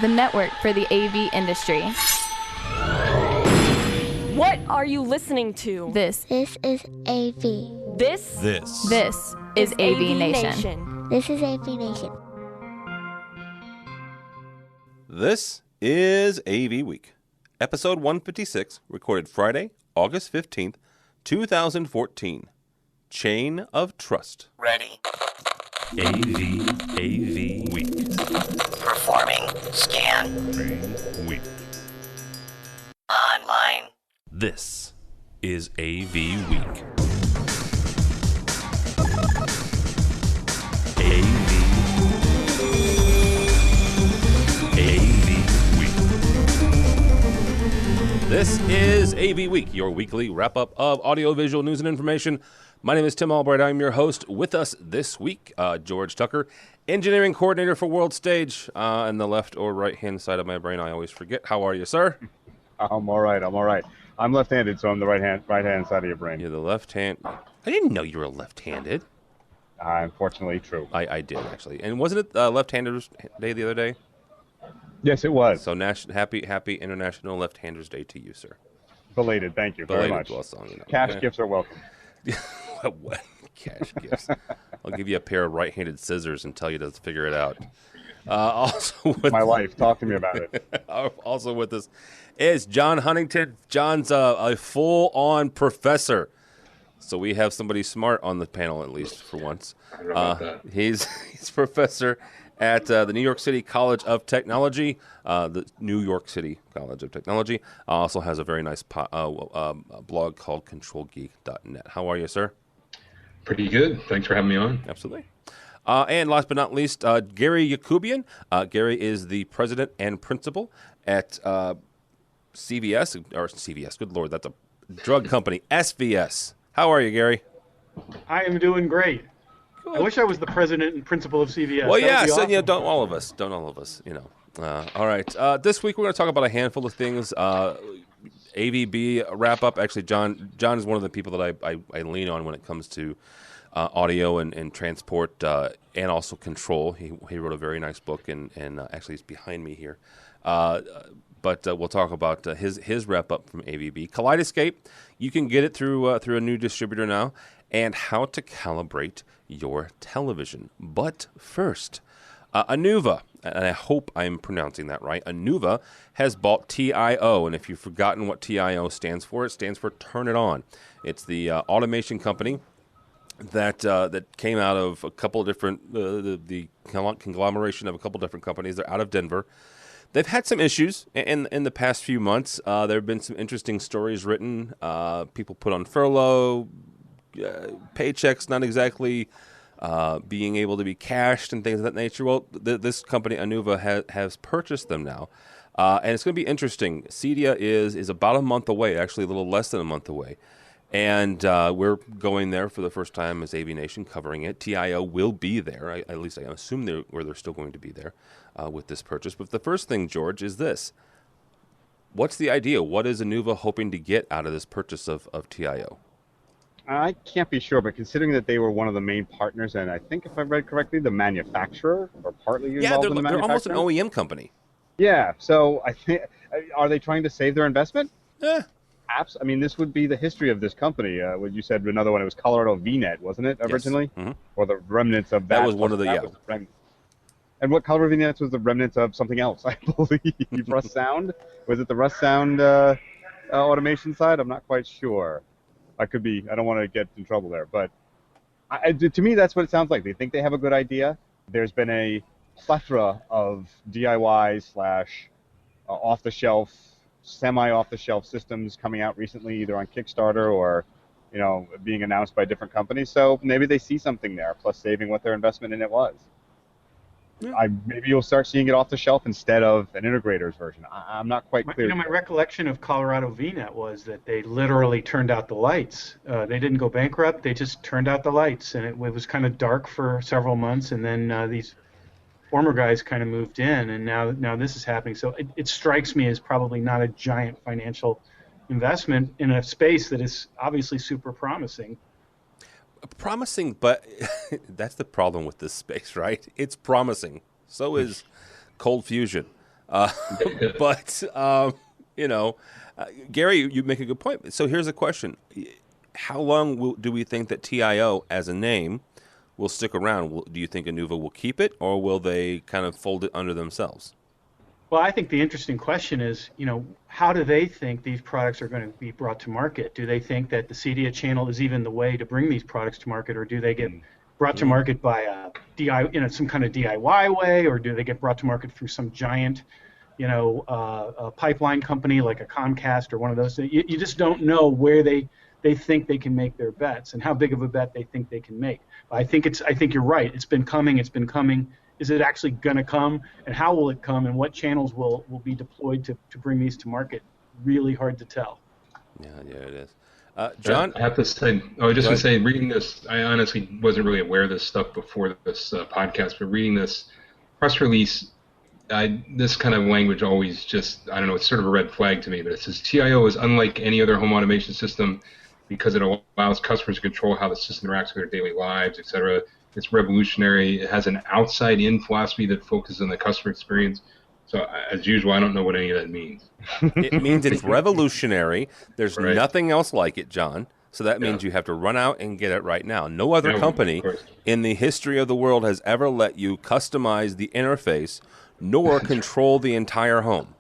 the network for the AV industry. What are you listening to? This is AV. This is AVNation. This is AVNation. This is AVWeek, episode 156, recorded Friday, August 15th, 2014. Chain of Trust. Ready. AVWeek. Performing. Scan. Week. Online. This is AVWeek. This is AV Week, your weekly wrap-up of audiovisual news and information. My name is Tim Albright. I'm your host. With us this week, George Tucker, engineering coordinator for World Stage, on the left or right-hand side of my brain. I always forget. How are you, sir? I'm all right. I'm left-handed, so I'm the right-hand side of your brain. You're the left-hand. I didn't know you were left-handed. Unfortunately, true. I did, actually. And wasn't it Left-Handers Day the other day? Yes, it was. So happy International Left-Handers Day to you, sir. Belated. Thank you very much. Well sung, you know. Cash gifts are welcome. What? Cash gifts. I'll give you a pair of right-handed scissors and tell you to figure it out. Also with my wife. Talk to me about it. Also with us is John Huntington. John's a full-on professor. So we have somebody smart on the panel, at least for once. He's professor at the New York City College of Technology. The New York City College of Technology also has a very nice blog called ControlGeek.net. How are you, sir? Pretty good. Thanks for having me on. Absolutely. And last but not least, Gary Yacoubian. Gary is the president and principal at CVS. Good Lord, that's a drug company. SVS. How are you, Gary? I am doing great. Good. I wish I was the president and principal of CVS. Well, yeah, so awesome. Don't all of us, you know. All right. This week we're going to talk about a handful of things. AVB wrap up. Actually, John is one of the people that I lean on when it comes to audio and transport and also control. He wrote a very nice book and actually it's behind me here. But we'll talk about his wrap up from AVB. Kaleidoscape, you can get it through a new distributor now, and how to calibrate your television. But first, Anuva, and I hope I'm pronouncing that right. Anuva has bought TIO, and if you've forgotten what TIO stands for, it stands for Turn It On. It's the automation company that came out of a couple of different the conglomeration of a couple different companies. They're out of Denver. They've had some issues in the past few months. There have been some interesting stories written. People put on furlough, paychecks not exactly being able to be cashed and things of that nature. Well, this company, Anuva, has purchased them now. And it's going to be interesting. CEDIA is about a month away, actually a little less than a month away. And we're going there for the first time as AVNation, covering it. TIO will be there. At least I assume they're still going to be there with this purchase. But the first thing, George, is this. What's the idea? What is Anuva hoping to get out of this purchase of TIO? I can't be sure, but considering that they were one of the main partners, and I think if I read correctly, the manufacturer, or partly involved in the manufacturer. They're almost an OEM company. Yeah, so I think, are they trying to save their investment? Yeah. Apps. I mean, this would be the history of this company. What you said, another one, it was Colorado VNet, wasn't it, originally? Yes. Mm-hmm. Or the remnants of that. That was one of the, And what Colorado VNet was the remnants of something else, I believe. Rust Sound? Was it the Rust Sound automation side? I'm not quite sure. I could be. I don't want to get in trouble there. But to me, that's what it sounds like. They think they have a good idea. There's been a plethora of DIY / off-the-shelf, semi-off-the-shelf systems coming out recently, either on Kickstarter or, being announced by different companies. So maybe they see something there, plus saving what their investment in it was. Yeah. Maybe you'll start seeing it off the shelf instead of an integrator's version. I'm not quite clear. My recollection of Colorado VNet was that they literally turned out the lights. They didn't go bankrupt. They just turned out the lights, and it was kind of dark for several months, and then these former guys kind of moved in, and now this is happening. So it strikes me as probably not a giant financial investment in a space that is obviously super promising. Promising, but that's the problem with this space, right? It's promising. So is cold fusion. But Gary, you make a good point. So here's a question: how long do we think that TIO as a name will stick around? Do you think Anuva will keep it, or will they kind of fold it under themselves? Well, I think the interesting question is, how do they think these products are going to be brought to market? Do they think that the CEDIA channel is even the way to bring these products to market, or do they get brought to market by some kind of DIY way, or do they get brought to market through some giant, a pipeline company like a Comcast or one of those? You just don't know where they think they can make their bets and how big of a bet they think they can make. I think you're right. It's been coming. Is it actually going to come, and how will it come, and what channels will be deployed to bring these to market? Really hard to tell. Yeah, it is. John? I have to say, I was just going to say, reading this, I honestly wasn't really aware of this stuff before this podcast, but reading this press release, this kind of language always just, I don't know, it's sort of a red flag to me, but it says TIO is unlike any other home automation system because it allows customers to control how the system interacts with their daily lives, etc. It's revolutionary. It has an outside-in philosophy that focuses on the customer experience. So, as usual, I don't know what any of that means. It means it's revolutionary. There's nothing else like it, John. So that means you have to run out and get it right now. No other company in the history of the world has ever let you customize the interface nor control the entire home.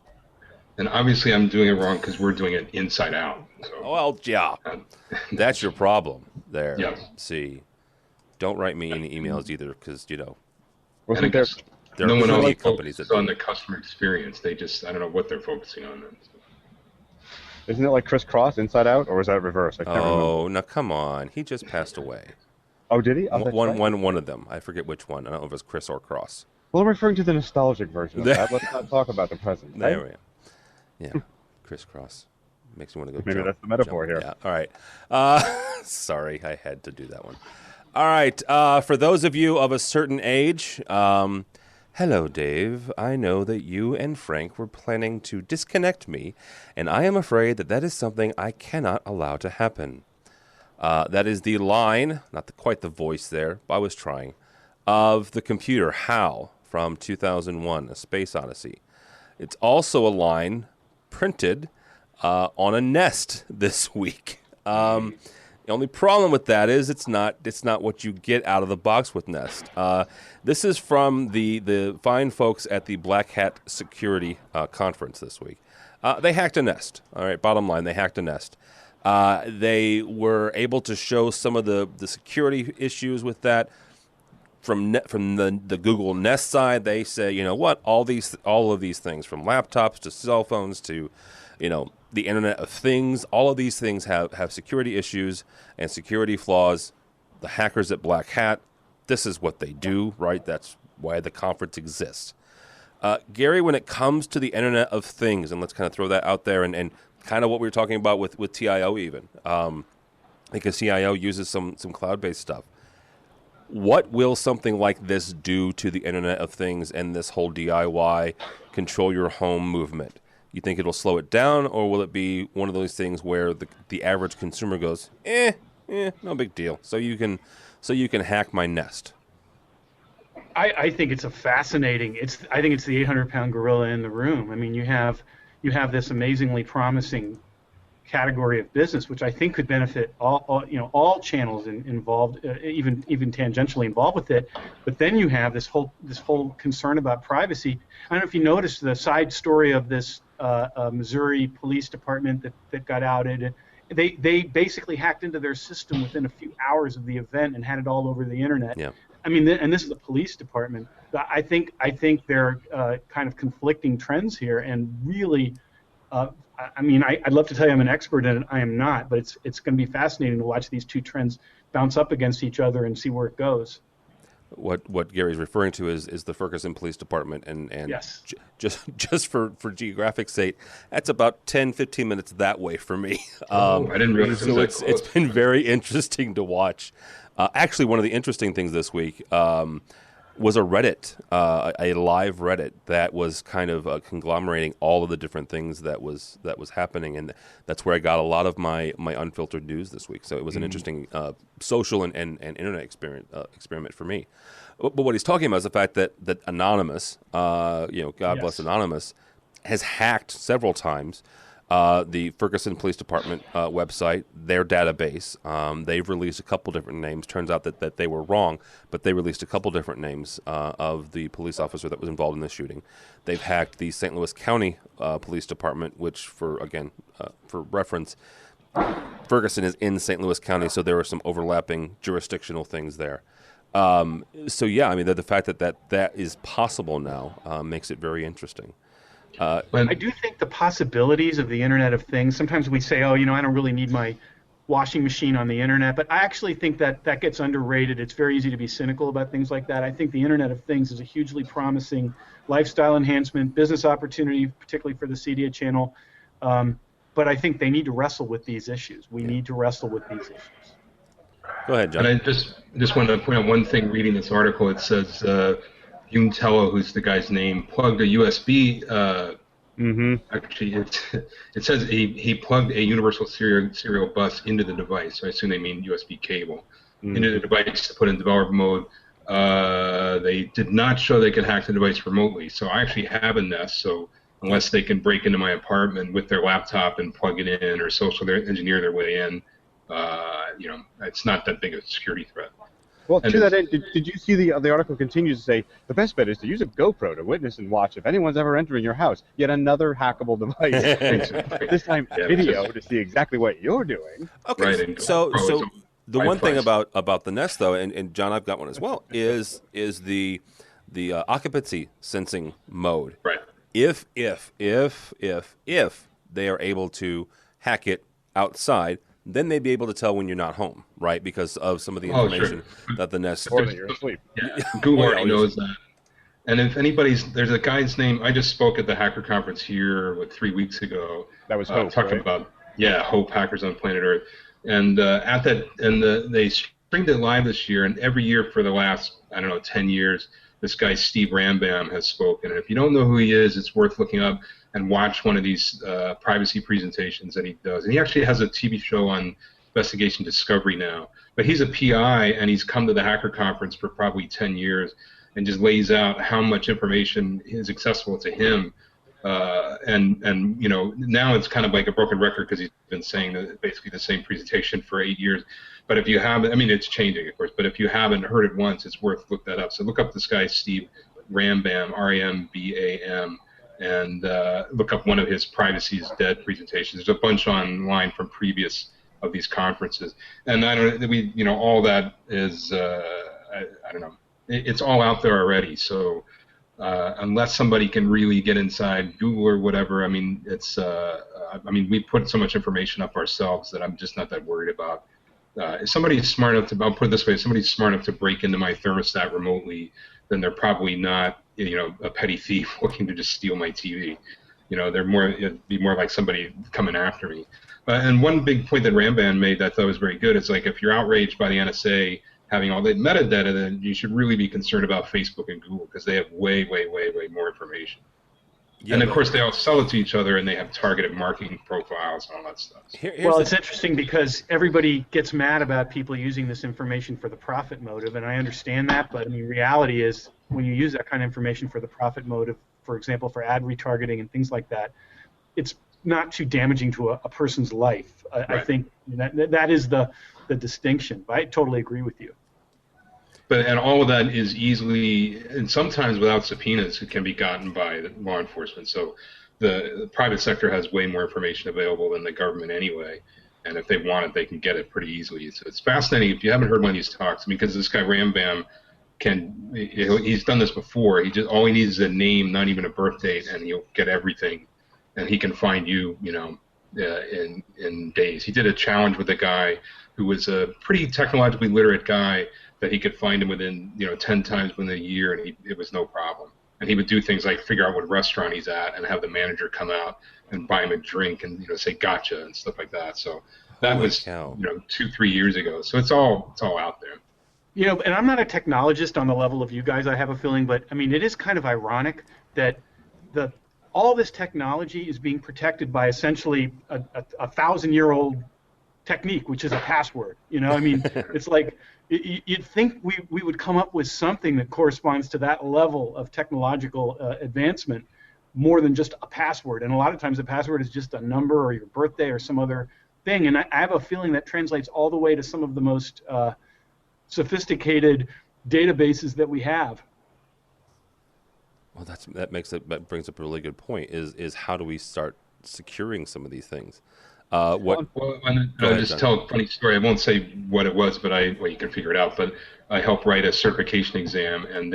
And obviously I'm doing it wrong because we're doing it inside out. So, well, yeah. That's your problem there. Yeah. See. Don't write me any emails either, because Wasn't there no one else companies focuses on the customer experience. They just, I don't know what they're focusing on then. So. Isn't it like Chris Cross, Inside Out, or was that reverse? I can't remember. Oh, now come on. He just passed away. Oh, did he? Oh, one of them. I forget which one. I don't know if it was Chris or Cross. Well, I'm referring to the nostalgic version of that. Let's not talk about the present. Right? There we go. Yeah, Chris Cross. Makes me want to go Maybe that's the metaphor here. Yeah, all right. Sorry, I had to do that one. All right, for those of you of a certain age, hello, Dave. I know that you and Frank were planning to disconnect me, and I am afraid that is something I cannot allow to happen. That is the line, not quite the voice there, but I was trying, of the computer HAL from 2001, A Space Odyssey. It's also a line printed on a Nest this week. The only problem with that is it's not what you get out of the box with Nest. This is from the fine folks at the Black Hat Security conference this week. They hacked a Nest. All right, bottom line, they hacked a Nest. They were able to show some of the security issues with that. From the Google Nest side, they say, you know what, all of these things, from laptops to cell phones to, the Internet of Things, all of these things have security issues and security flaws. The hackers at Black Hat, this is what they do, right? That's why the conference exists. Gary, when it comes to the Internet of Things, and let's kind of throw that out there, and kind of what we were talking about with TIO even, because TIO uses some cloud-based stuff. What will something like this do to the Internet of Things and this whole DIY, control your home movement? You think it'll slow it down, or will it be one of those things where the average consumer goes, no big deal. So you can hack my Nest. I think it's a fascinating. I think it's the 800-pound gorilla in the room. I mean, you have this amazingly promising category of business, which I think could benefit all channels involved, even tangentially involved with it. But then you have this whole concern about privacy. I don't know if you noticed the side story of this Missouri Police Department that got outed. They basically hacked into their system within a few hours of the event and had it all over the internet. Yeah. I mean, and this is the police department. I think there are kind of conflicting trends here, and really. I mean, I'd love to tell you I'm an expert in it. I am not, but it's going to be fascinating to watch these two trends bounce up against each other and see where it goes. What Gary's referring to is the Ferguson Police Department, and yes. just for geographic sake, that's about 10-15 minutes that way for me. I didn't realize so it's been very interesting to watch. Actually, one of the interesting things this week was a Reddit, a live Reddit that was kind of conglomerating all of the different things that was happening, and that's where I got a lot of my unfiltered news this week. So it was an interesting social and internet experiment for me. But what he's talking about is the fact that Anonymous, God Yes. bless Anonymous, has hacked several times the Ferguson Police Department website, their database. They've released a couple different names. Turns out that they were wrong, but they released a couple different names of the police officer that was involved in the shooting. They've hacked the St. Louis County Police Department, which, for reference, Ferguson is in St. Louis County, so there are some overlapping jurisdictional things there. The fact that is possible now makes it very interesting. I do think the possibilities of the Internet of Things, sometimes we say, I don't really need my washing machine on the Internet, but I actually think that gets underrated. It's very easy to be cynical about things like that. I think the Internet of Things is a hugely promising lifestyle enhancement, business opportunity, particularly for the CDA channel. But I think they need to wrestle with these issues. We need to wrestle with these issues. Go ahead, John. And I just wanted to point out one thing. Reading this article, it says Untello, who's the guy's name, plugged a USB. Actually, it says he plugged a universal serial bus into the device. So I assume they mean USB cable into the device to put in developer mode. They did not show they could hack the device remotely. So I actually have a Nest. So unless they can break into my apartment with their laptop and plug it in or social engineer their way in, it's not that big of a security threat. Well, to that end, did you see the article continues to say, the best bet is to use a GoPro to witness and watch if anyone's ever entering your house. Yet another hackable device. This time video to see exactly what you're doing. Okay, right, so the one thing about the Nest, though, and John, I've got one as well, is the occupancy sensing mode. Right. If they are able to hack it outside, then they'd be able to tell when you're not home, right? Because of some of the information that the Nest... Or that you're asleep. Yeah, Google already knows that. And if there's a guy's name, I just spoke at the hacker conference here 3 weeks ago. That was Hope, talking right? about, Hope, Hackers on Planet Earth. And they streamed it live this year, and every year for the last, 10 years, this guy Steve Rambam has spoken. And if you don't know who he is, it's worth looking up and watch one of these privacy presentations that he does. And he actually has a TV show on Investigation Discovery now. But he's a PI, and he's come to the hacker conference for probably 10 years and just lays out how much information is accessible to him. And now it's kind of like a broken record because he's been saying basically the same presentation for 8 years. But if you haven't, it's changing, of course, but if you haven't heard it once, it's worth look that up. So look up this guy, Steve Rambam, R-A-M-B-A-M, and look up one of his Privacy is Dead presentations. There's a bunch online from previous of these conferences. And all that is, I don't know, it's all out there already. So unless somebody can really get inside Google or whatever, we put so much information up ourselves that I'm just not that worried about. If somebody's smart enough to, I'll put it this way, if somebody's smart enough to break into my thermostat remotely, then they're probably not, a petty thief looking to just steal my TV. It'd be more like somebody coming after me. And one big point that Rambam made that I thought was very good is like if you're outraged by the NSA having all that metadata, then you should really be concerned about Facebook and Google because they have way, way, way, way more information. Yeah, and of course, they all sell it to each other, and they have targeted marketing profiles and all that stuff. It's interesting because everybody gets mad about people using this information for the profit motive, and I understand that. But reality is, when you use that kind of information for the profit motive, for example, for ad retargeting and things like that, it's not too damaging to a person's life. Right. I think that is the distinction. But I totally agree with you. And all of that is easily, and sometimes without subpoenas, it can be gotten by law enforcement. So the private sector has way more information available than the government anyway. And if they want it, they can get it pretty easily. So it's fascinating. If you haven't heard one of these talks, because this guy Rambam he's done this before. All he needs is a name, not even a birth date, and he'll get everything. And he can find you, in days. He did a challenge with a guy who was a pretty technologically literate guy, that he could find him within 10 times within a year, and it was no problem. And he would do things like figure out what restaurant he's at and have the manager come out and buy him a drink and say gotcha and stuff like that. So that was 2-3 years ago. So it's all out there. And I'm not a technologist on the level of you guys, I have a feeling, but it is kind of ironic that all this technology is being protected by essentially a 1,000-year-old technique, which is a password. I mean, it's like you'd think we would come up with something that corresponds to that level of technological advancement more than just a password. And a lot of times the password is just a number or your birthday or some other thing. And I have a feeling that translates all the way to some of the most sophisticated databases that we have. Well, that brings up a really good point. Is how do we start securing some of these things? I'll just tell a funny story. I won't say what it was, but you can figure it out. But I helped write a certification exam, and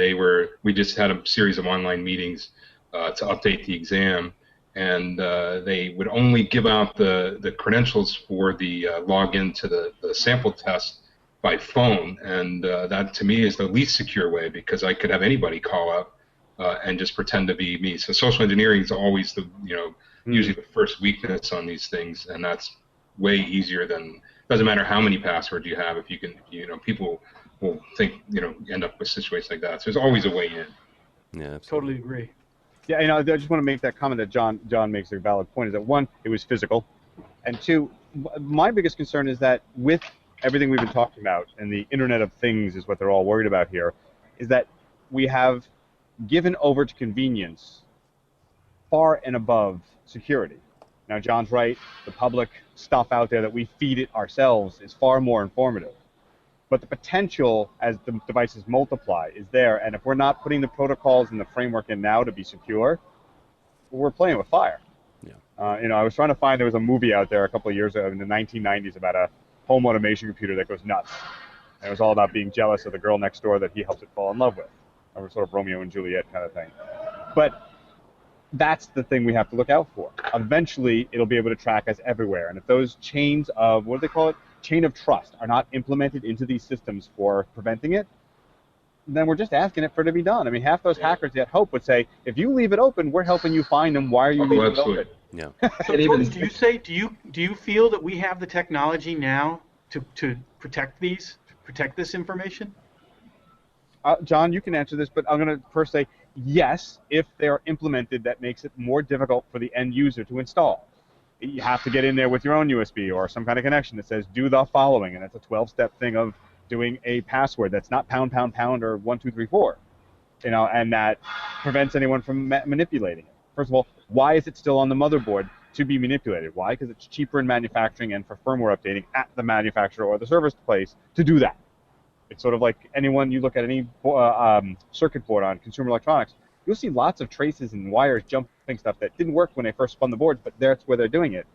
we just had a series of online meetings to update the exam, and they would only give out the credentials for the login to the sample test by phone, and that to me is the least secure way, because I could have anybody call up and just pretend to be me. So social engineering is always usually the first weakness on these things, and that's way easier than. Doesn't matter how many passwords you have, if you can, people will think, end up with situations like that. So there's always a way in. Yeah, absolutely. Totally agree. Yeah, I just want to make that comment that John makes a valid point, is that one, it was physical, and two, my biggest concern is that with everything we've been talking about, and the Internet of Things is what they're all worried about here, is that we have given over to convenience far and above security. Now, John's right, the public stuff out there that we feed it ourselves is far more informative. But the potential, as the devices multiply, is there, and if we're not putting the protocols and the framework in now to be secure, we're playing with fire. Yeah. I was trying to find, there was a movie out there a couple of years ago in the 1990s about a home automation computer that goes nuts. And it was all about being jealous of the girl next door that he helps it fall in love with. Or sort of Romeo and Juliet kind of thing. But that's the thing we have to look out for. Eventually, it'll be able to track us everywhere. And if those chains of, what do they call it? Chain of trust are not implemented into these systems for preventing it, then we're just asking it for it to be done. I mean, half those hackers at Hope would say, if you leave it open, we're helping you find them. Why are you leaving it open? Yeah. So, Tony, do you feel that we have the technology now to protect this information? John, you can answer this, but I'm going to first say yes, if they're implemented, that makes it more difficult for the end user to install. You have to get in there with your own USB or some kind of connection that says do the following, and it's a 12-step thing of doing a password that's not pound, pound, pound, or 1, 2, 3, 4, and that prevents anyone from manipulating it. First of all, why is it still on the motherboard to be manipulated? Why? Because it's cheaper in manufacturing and for firmware updating at the manufacturer or the service place to do that. It's sort of like you look at any circuit board on consumer electronics, you'll see lots of traces and wires jumping stuff that didn't work when they first spun the boards, but that's where they're doing it.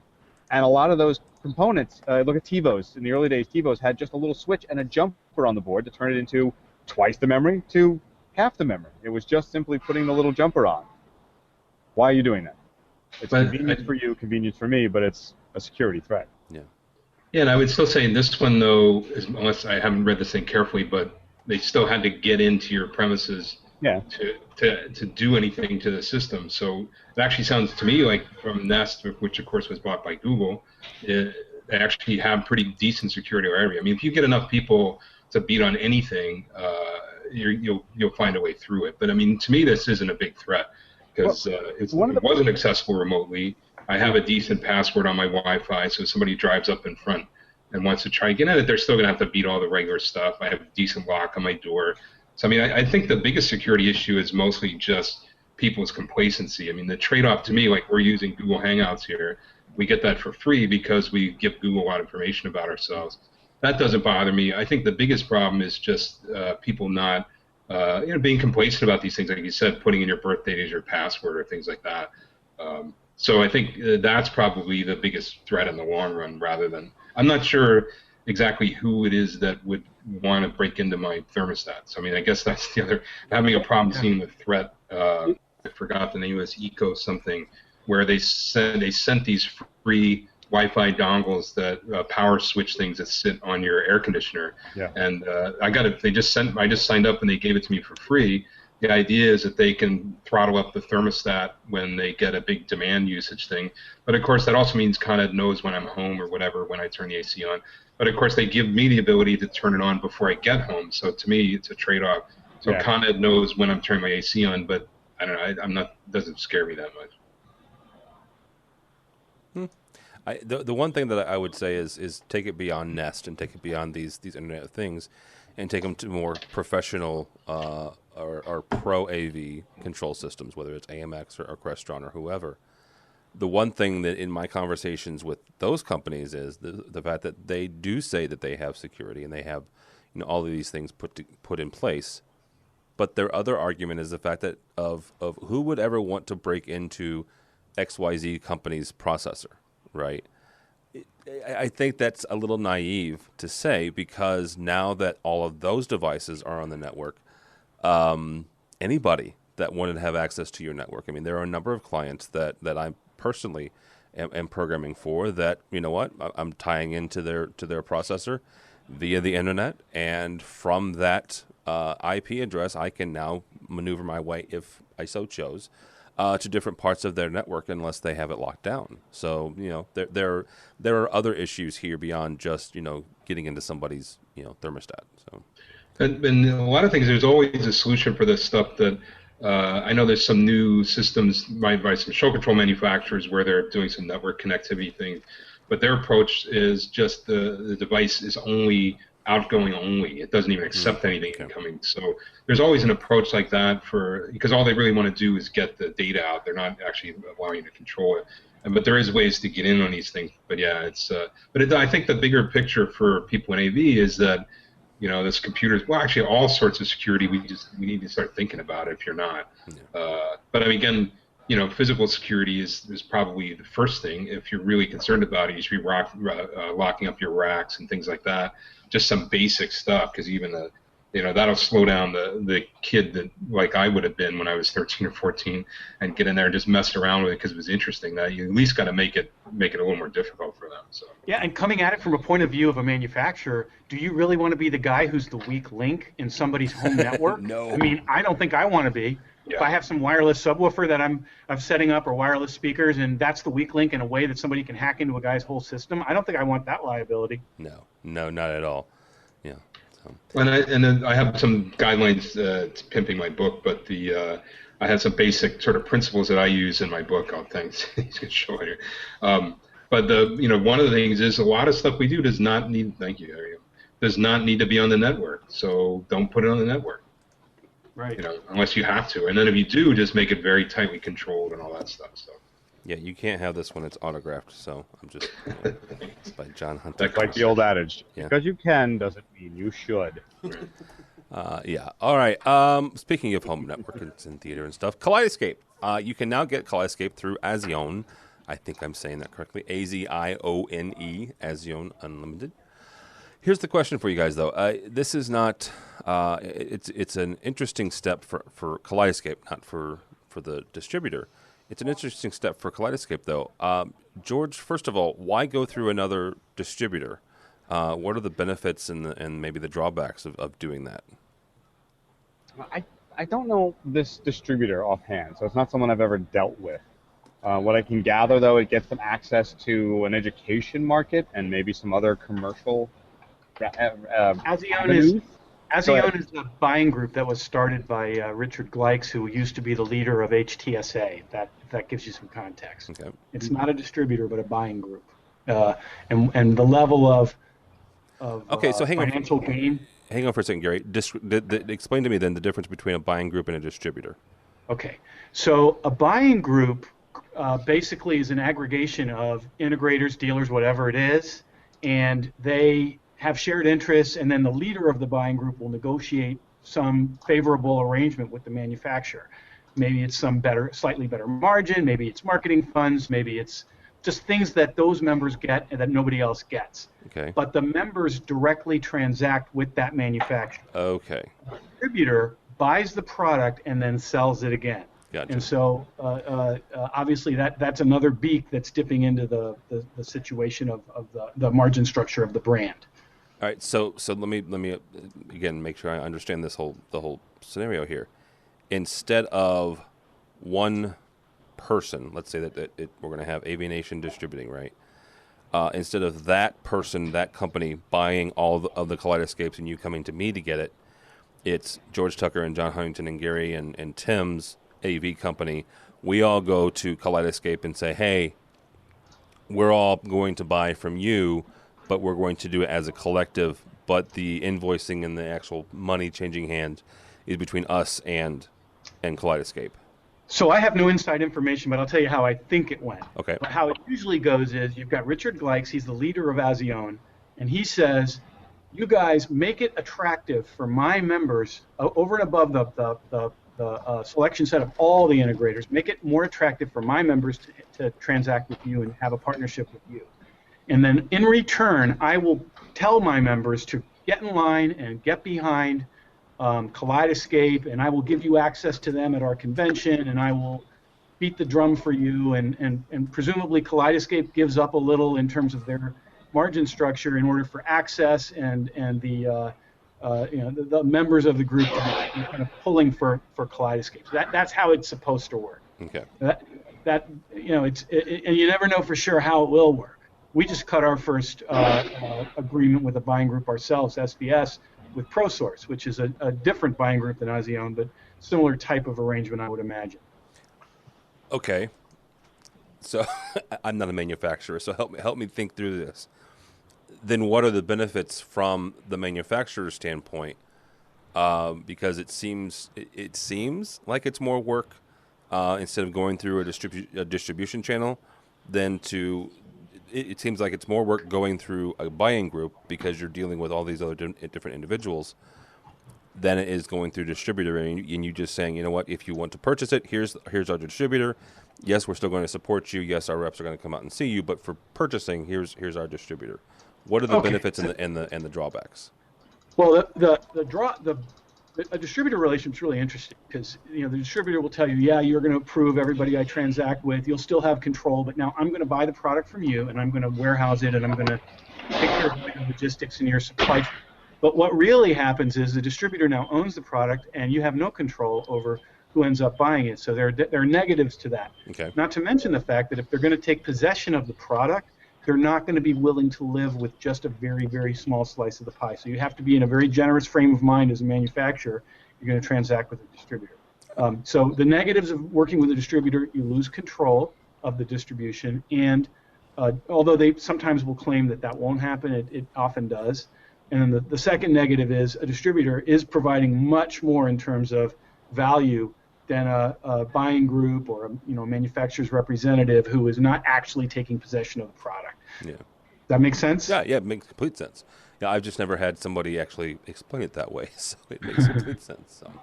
And a lot of those components, look at TiVos. In the early days, TiVos had just a little switch and a jumper on the board to turn it into twice the memory to half the memory. It was just simply putting the little jumper on. Why are you doing that? It's convenience for you, convenience for me, but it's a security threat. Yeah. Yeah, and I would still say in this one, though, unless I haven't read this thing carefully, but they still had to get into your premises to do anything to the system. So it actually sounds to me like from Nest, which of course was bought by Google, they actually have pretty decent security area. I mean, if you get enough people to beat on anything, you'll find a way through it. But I mean, to me, this isn't a big threat because it wasn't accessible remotely. I have a decent password on my Wi-Fi, so if somebody drives up in front and wants to try to get at it, they're still going to have to beat all the regular stuff. I have a decent lock on my door. So, I mean, I think the biggest security issue is mostly just people's complacency. I mean, the trade-off to me, like we're using Google Hangouts here, we get that for free because we give Google a lot of information about ourselves. That doesn't bother me. I think the biggest problem is just people not being complacent about these things, like you said, putting in your birthday as your password or things like that. So I think that's probably the biggest threat in the long run rather than, I'm not sure exactly who it is that would want to break into my thermostat. So I mean, I guess that's the other, I'm having a problem seeing the threat. I forgot the name of this, Eco something, where they sent these free Wi-Fi dongles that power switch things that sit on your air conditioner. Yeah. And I just signed up and they gave it to me for free. The idea is that they can throttle up the thermostat when they get a big demand usage thing. But of course, that also means Con Ed knows when I'm home or whatever when I turn the AC on. But of course, they give me the ability to turn it on before I get home. So to me, it's a trade-off. So Con Ed knows when I'm turning my AC on, but I don't know. It doesn't scare me that much. The one thing that I would say is take it beyond Nest and take it beyond these Internet of Things, and take them to more professional or pro AV control systems, whether it's AMX or Crestron or whoever. The one thing that in my conversations with those companies is the fact that they do say that they have security and they have all of these things put in place. But their other argument is the fact that of who would ever want to break into XYZ company's processor, right? I think that's a little naive to say, because now that all of those devices are on the network, anybody that wanted to have access to your network, I mean, there are a number of clients that I personally am programming for that, I'm tying into their processor via the internet, and from that IP address, I can now maneuver my way, if I so chose, to different parts of their network unless they have it locked down. So, there are other issues here beyond just, getting into somebody's, thermostat. So, and a lot of things, there's always a solution for this stuff that I know there's some new systems by some show control manufacturers where they're doing some network connectivity things, but their approach is just the device is only outgoing only. It doesn't even accept anything incoming. So there's always an approach like that because all they really want to do is get the data out. They're not actually allowing you to control it. But there is ways to get in on these things. But yeah, I think the bigger picture for people in AV is that, this computers, well, actually all sorts of security, we need to start thinking about it if you're not. But I mean, again, physical security is probably the first thing. If you're really concerned about it, you should be locking up your racks and things like that. Just some basic stuff, because even that'll slow down the kid that, like I would have been when I was 13 or 14, and get in there and just mess around with it because it was interesting. That you at least got to make it a little more difficult for them. So yeah, and coming at it from a point of view of a manufacturer, do you really want to be the guy who's the weak link in somebody's home network? No. I mean, I don't think I want to be. Yeah. If I have some wireless subwoofer that I'm setting up, or wireless speakers, and that's the weak link in a way that somebody can hack into a guy's whole system, I don't think I want that liability. No, not at all. Yeah. So. And then I have some guidelines to pimping my book, but I have some basic sort of principles that I use in my book. Oh, thanks. He's going to show it here. But one of the things is a lot of stuff we do does not need. Thank you, Harry. Does not need to be on the network. So don't put it on the network. Right. Unless you have to. And then if you do, just make it very tightly controlled and all that stuff. So. Yeah, you can't have this when it's autographed. So I'm just it's by John Huntington. Like the old adage, Yeah. Because you can doesn't mean you should. Yeah. All right. Speaking of home networks and theater and stuff, Kaleidoscape. You can now get Kaleidoscape through Azione. I think I'm saying that correctly. Azione, Azione Unlimited. Here's the question for you guys, though. This is not. It's an interesting step for Kaleidoscape, not for the distributor. It's an interesting step for Kaleidoscape, though. George, first of all, why go through another distributor? What are the benefits and maybe the drawbacks of doing that? I don't know this distributor offhand, so it's not someone I've ever dealt with. What I can gather, though, it gets them access to an education market and maybe some other commercial Azione is a buying group that was started by Richard Gleiks, who used to be the leader of HTSA. That gives you some context. Okay. It's not a distributor, but a buying group. And the level of so financial gain. Hang on for a second, Gary. Explain to me then the difference between a buying group and a distributor. Okay. So a buying group basically is an aggregation of integrators, dealers, whatever it is, and they have shared interests, and then the leader of the buying group will negotiate some favorable arrangement with the manufacturer. Maybe it's some slightly better margin, maybe it's marketing funds, maybe it's just things that those members get and that nobody else gets. Okay. But the members directly transact with that manufacturer. Okay. The distributor buys the product and then sells it again. Gotcha. And so obviously that's another beak that's dipping into the situation of the margin structure of the brand. All right, so let me again make sure I understand the whole scenario here. Instead of one person, let's say that we're going to have AVNation distributing, right? Instead of that person, that company buying all of the Kaleidoscapes and you coming to me to get it, it's George Tucker and John Huntington and Gary and Tim's AV company. We all go to Kaleidoscape and say, hey, we're all going to buy from you, but we're going to do it as a collective, but the invoicing and the actual money changing hand is between us and Kaleidoscape. So I have no inside information, but I'll tell you how I think it went. Okay. But how it usually goes is you've got Richard Gleiks, he's the leader of Azione, and he says, you guys make it attractive for my members over and above the selection set of all the integrators. Make it more attractive for my members to transact with you and have a partnership with you. And then in return, I will tell my members to get in line and get behind Kaleidoscape, and I will give you access to them at our convention, and I will beat the drum for you, and presumably Kaleidoscape gives up a little in terms of their margin structure in order for access and the the members of the group to be kind of pulling for Kaleidoscape. So that's how it's supposed to work. Okay. And you never know for sure how it will work. We just cut our first agreement with a buying group ourselves, SVS, with ProSource, which is a different buying group than Azione, but similar type of arrangement, I would imagine. Okay. So I'm not a manufacturer, so help me think through this. Then what are the benefits from the manufacturer's standpoint? Because it seems like it's more work instead of going through a distribution channel than to. It seems like it's more work going through a buying group because you're dealing with all these other different individuals than it is going through distributor. And you just saying, you know what, if you want to purchase it, here's our distributor. Yes, we're still going to support you. Yes, our reps are going to come out and see you. But for purchasing, here's our distributor. What are the benefits and the drawbacks? Well, a distributor relationship is really interesting because the distributor will tell you, yeah, you're going to approve everybody I transact with. You'll still have control, but now I'm going to buy the product from you, and I'm going to warehouse it, and I'm going to take care of your logistics and your supply chain. But what really happens is the distributor now owns the product, and you have no control over who ends up buying it. So there are negatives to that. Okay. Not to mention the fact that if they're going to take possession of the product, they're not going to be willing to live with just a very, very small slice of the pie. So you have to be in a very generous frame of mind as a manufacturer. You're going to transact with a distributor. So the negatives of working with a distributor, you lose control of the distribution, and although they sometimes will claim that won't happen, it often does. And then the second negative is a distributor is providing much more in terms of value than a buying group or a manufacturer's representative who is not actually taking possession of the product. Yeah. That makes sense? Yeah, it makes complete sense. Yeah, I've just never had somebody actually explain it that way, so it makes complete sense. So,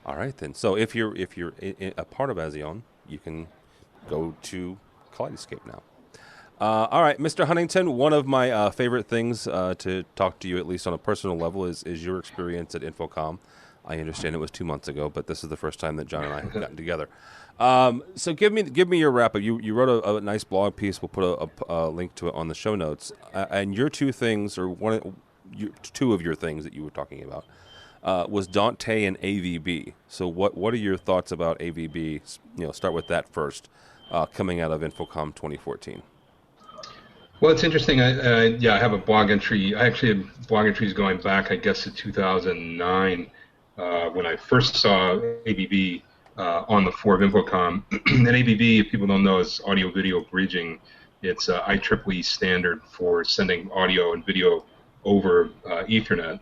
all right then. So if you're a part of Azione, you can go to Kaleidoscape now. All right, Mr. Huntington, one of my favorite things to talk to you, at least on a personal level, is your experience at Infocom. I understand it was 2 months ago, but this is the first time that John and I have gotten together. So give me your wrap up. You wrote a nice blog piece. We'll put a link to it on the show notes. And your two things, or two of your things that you were talking about, was Dante and AVB. So what are your thoughts about AVB? Start with that first. Coming out of Infocom 2014. Well, it's interesting. I have a blog entry. I actually had blog entries going back, I guess, to 2009. When I first saw AVB on the floor of Infocom. And AVB, if people don't know, is audio-video bridging. It's IEEE standard for sending audio and video over Ethernet.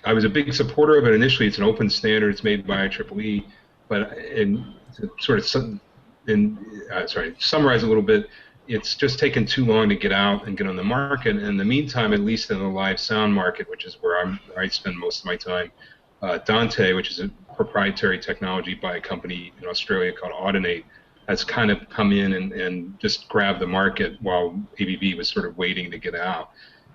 I was a big supporter of it initially. It's an open standard. It's made by IEEE. But summarize a little bit, it's just taken too long to get out and get on the market. And in the meantime, at least in the live sound market, which is where I spend most of my time, Dante, which is a proprietary technology by a company in Australia called Audinate, has kind of come in and just grabbed the market while AVB was sort of waiting to get out.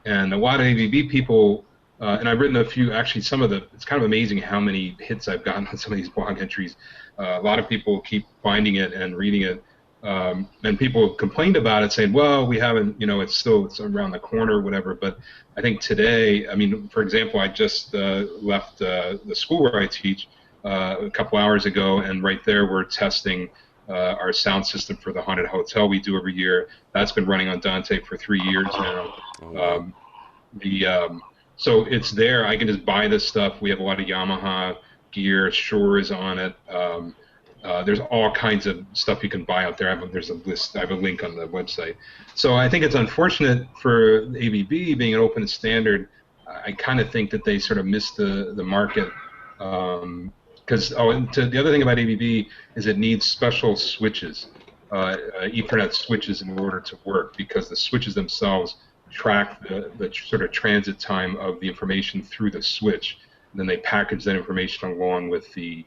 And a lot of AVB people, and I've written a few, actually it's kind of amazing how many hits I've gotten on some of these blog entries. A lot of people keep finding it and reading it. And people have complained about it, saying, well, we haven't, it's around the corner or whatever. But I think today, for example, I just left the school where I teach a couple hours ago, and right there we're testing our sound system for the haunted hotel we do every year. That's been running on Dante for 3 years now. So it's there. I can just buy this stuff. We have a lot of Yamaha gear. Shure is on it. There's all kinds of stuff you can buy out there. There's a list. I have a link on the website. So I think it's unfortunate for AVB being an open standard. I kind of think that they sort of missed the market. Because the other thing about AVB is it needs special switches, Ethernet switches, in order to work, because the switches themselves track the sort of transit time of the information through the switch. And then they package that information along with the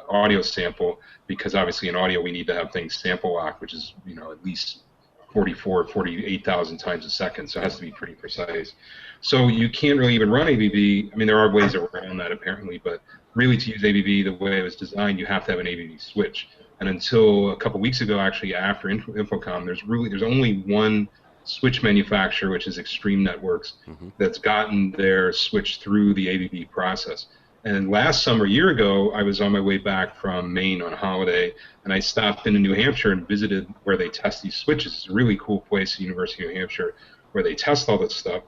audio sample, because obviously in audio we need to have things sample locked, which is at least 48,000 times a second, so it has to be pretty precise. So you can't really even run AVB. I mean, there are ways around that apparently, but really to use AVB the way it was designed, you have to have an AVB switch. And until a couple weeks ago, actually after Infocom, there's only one switch manufacturer, which is Extreme Networks, that's gotten their switch through the AVB process. And last summer, a year ago, I was on my way back from Maine on holiday, and I stopped into New Hampshire and visited where they test these switches. It's a really cool place, the University of New Hampshire, where they test all this stuff.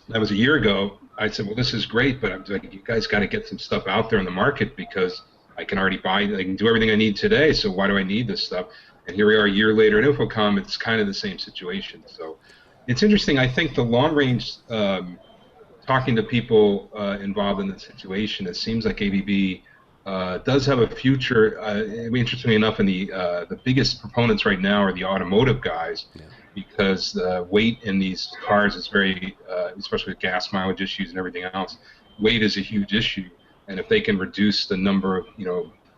That was a year ago. I said, well, this is great, but I'm like, you guys got to get some stuff out there in the market, because I can already I can do everything I need today, so why do I need this stuff? And here we are a year later at Infocom, it's kind of the same situation. So it's interesting. I think the long-range talking to people involved in the situation, it seems like AVB does have a future. Interestingly enough, in the biggest proponents right now are the automotive guys, because the weight in these cars is very, especially with gas mileage issues and everything else, weight is a huge issue. And if they can reduce the number of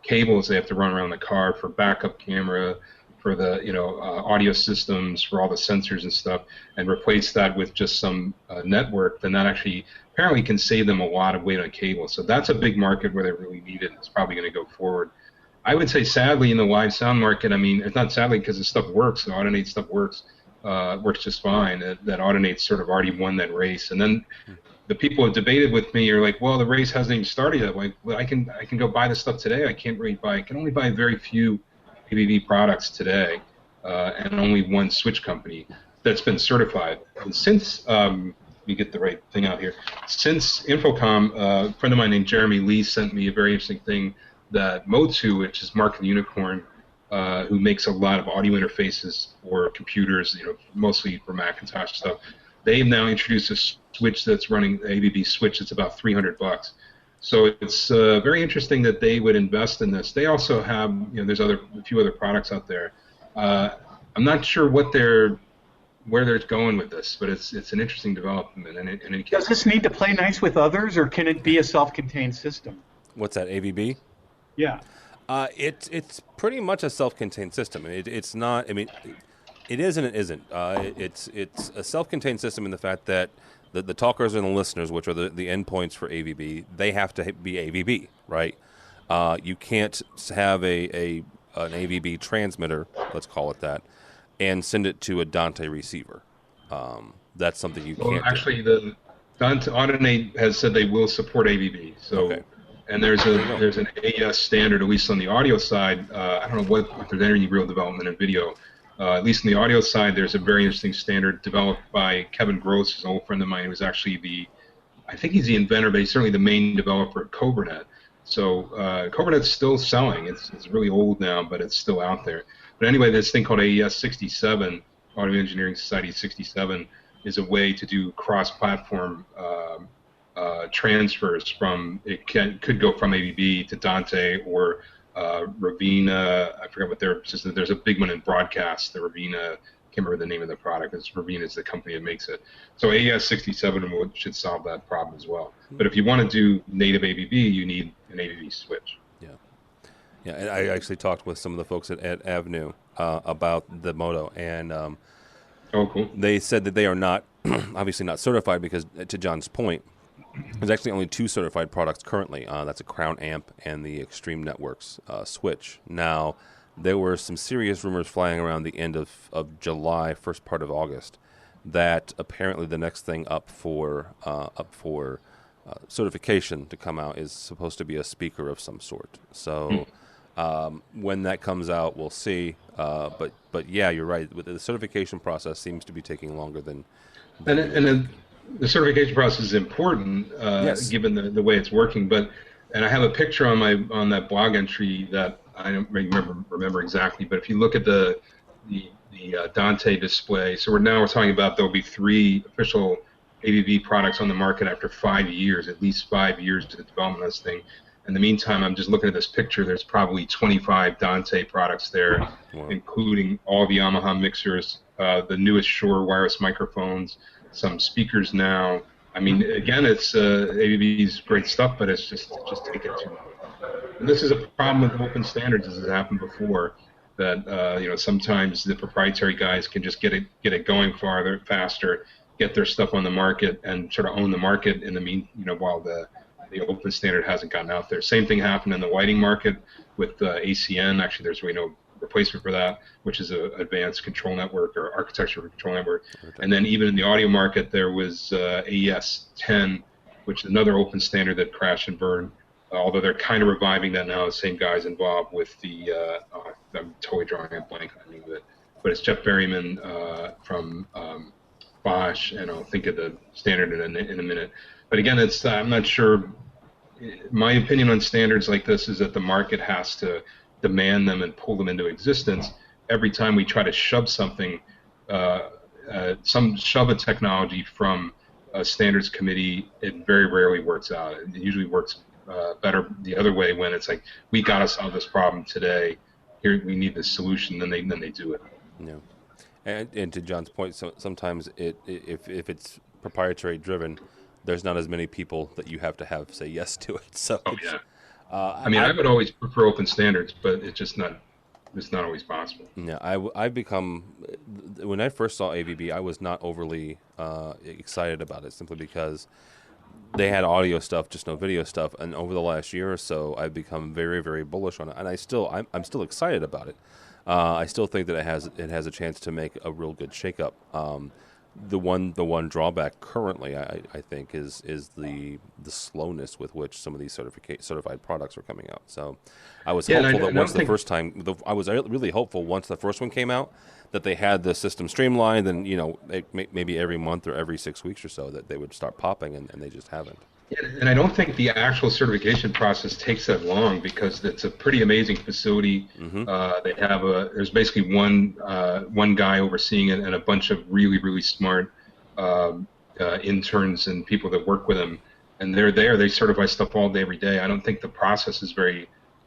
cables they have to run around the car for backup camera, for the audio systems, for all the sensors and stuff, and replace that with just some network, then that actually apparently can save them a lot of weight on cable. So that's a big market where they really need it. It's probably going to go forward. I would say sadly in the live sound market, I mean, it's not sadly because the stuff works, the Audinate stuff works just fine. That Audinate's sort of already won that race. And then the people who have debated with me are like, well, the race hasn't even started yet. Like, well, I can go buy this stuff today. I can only buy very few AVB products today, and only one switch company that's been certified. And since we get the right thing out here, since Infocom, a friend of mine named Jeremy Lee sent me a very interesting thing that Motu, which is Mark the Unicorn, who makes a lot of audio interfaces for computers, mostly for Macintosh stuff. They've now introduced a switch that's running AVB switch. It's about $300. So it's very interesting that they would invest in this. They also have, there's a few other products out there. I'm not sure where they're going with this, but it's an interesting development. And does this need to play nice with others, or can it be a self-contained system? What's that, AVB? Yeah. It's pretty much a self-contained system. It's not. I mean, it is and it isn't. It's a self-contained system in the fact that the talkers and the listeners, which are the endpoints for AVB, they have to be AVB, right? You can't have an AVB transmitter, let's call it that, and send it to a Dante receiver. That's something you can't. Well, actually, the Dante Audinate has said they will support AVB. So, okay. And there's an AES standard, at least on the audio side. I don't know if there's any real development in video. At least on the audio side, there's a very interesting standard developed by Kevin Gross, who's an old friend of mine, who was actually I think he's the inventor, but he's certainly the main developer at CobraNet. So CobraNet's still selling. It's really old now, but it's still out there. But anyway, this thing called AES 67, Audio Engineering Society 67, is a way to do cross-platform transfers from, could go from AVB to Dante or Ravina. I forget what their system. There's a big one in broadcast. The Ravina. Can't remember the name of the product. Ravina is the company that makes it. So AES 67 should solve that problem as well. But if you want to do native AVB, you need an AVB switch. Yeah, and I actually talked with some of the folks at AVNew about the Moto, and oh, cool. They said that they are not obviously not certified because, to John's point, there's actually only two certified products currently. That's a Crown Amp and the Extreme Networks switch. Now, there were some serious rumors flying around the end of July, first part of August, that apparently the next thing up for certification to come out is supposed to be a speaker of some sort. So when that comes out, we'll see. But yeah, you're right. The certification process seems to be taking longer than. And the certification process is important, yes, given the way it's working. But and I have a picture on that blog entry that I don't remember exactly, but if you look at the Dante display, so we're talking about there'll be 3 official AVB products on the market after 5 years, at least 5 years to the development of this thing. In the meantime, I'm just looking at this picture. There's probably 25 Dante products there, wow, including all the Yamaha mixers, the newest Shure wireless microphones, some speakers now. I mean, again, it's AVB's great stuff, but it's just taking too long. And this is a problem with open standards, as has happened before, that sometimes the proprietary guys can just get it going faster, get their stuff on the market, and sort of own the market in the while the open standard hasn't gotten out there. Same thing happened in the lighting market with ACN. Actually, there's really no replacement for that, which is an advanced control network or architecture control network. And then even in the audio market, there was AES 10, which is another open standard that crashed and burned. Although they're kind of reviving that now, the same guys involved with the, I'm totally drawing a blank on the name of it, but it's Jeff Berryman from Bosch, and I'll think of the standard in a minute. But again, I'm not sure. My opinion on standards like this is that the market has to demand them and pull them into existence. Every time we try to shove something, shove a technology from a standards committee, it very rarely works out. It usually works better the other way, when it's like, we got to solve this problem today. Here, we need this solution. Then they do it. Yeah, and to John's point, sometimes if it's proprietary driven, there's not as many people that you have to say yes to it. So yeah. I would always prefer open standards, but it's not always possible. Yeah, I've become, when I first saw AVB, I was not overly excited about it, simply because they had audio stuff, just no video stuff. And over the last year or so, I've become very, very bullish on it, and I'm still excited about it. I still think that it has a chance to make a real good shakeup. The one drawback currently, I think, is the slowness with which some of these certified products are coming out. So I was hopeful that once the first time, I was really hopeful once the first one came out, that they had the system streamlined, and maybe every month or every 6 weeks or so that they would start popping, and they just haven't. Yeah, and I don't think the actual certification process takes that long, because it's a pretty amazing facility. Mm-hmm. They have there's basically one guy overseeing it, and a bunch of really, really smart interns and people that work with him, and they're there. They certify stuff all day, every day. I don't think the process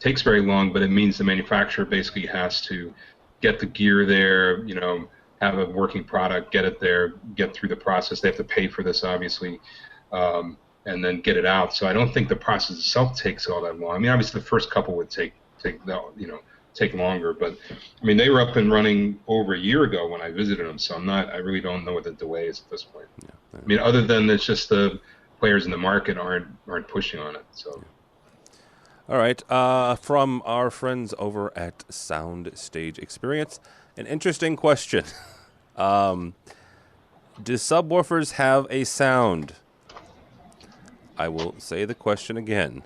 takes very long, but it means the manufacturer basically has to get the gear there, have a working product, get it there, get through the process. They have to pay for this, obviously. And then get it out. So I don't think the process itself takes all that long. I mean, obviously the first couple would take longer, but I mean, they were up and running over a year ago when I visited them. So I really don't know what the delay is at this point. Yeah. I mean, other than it's just the players in the market aren't pushing on it. So. Yeah. All right, from our friends over at Sound Stage Experience, an interesting question: do subwoofers have a sound? I will say the question again.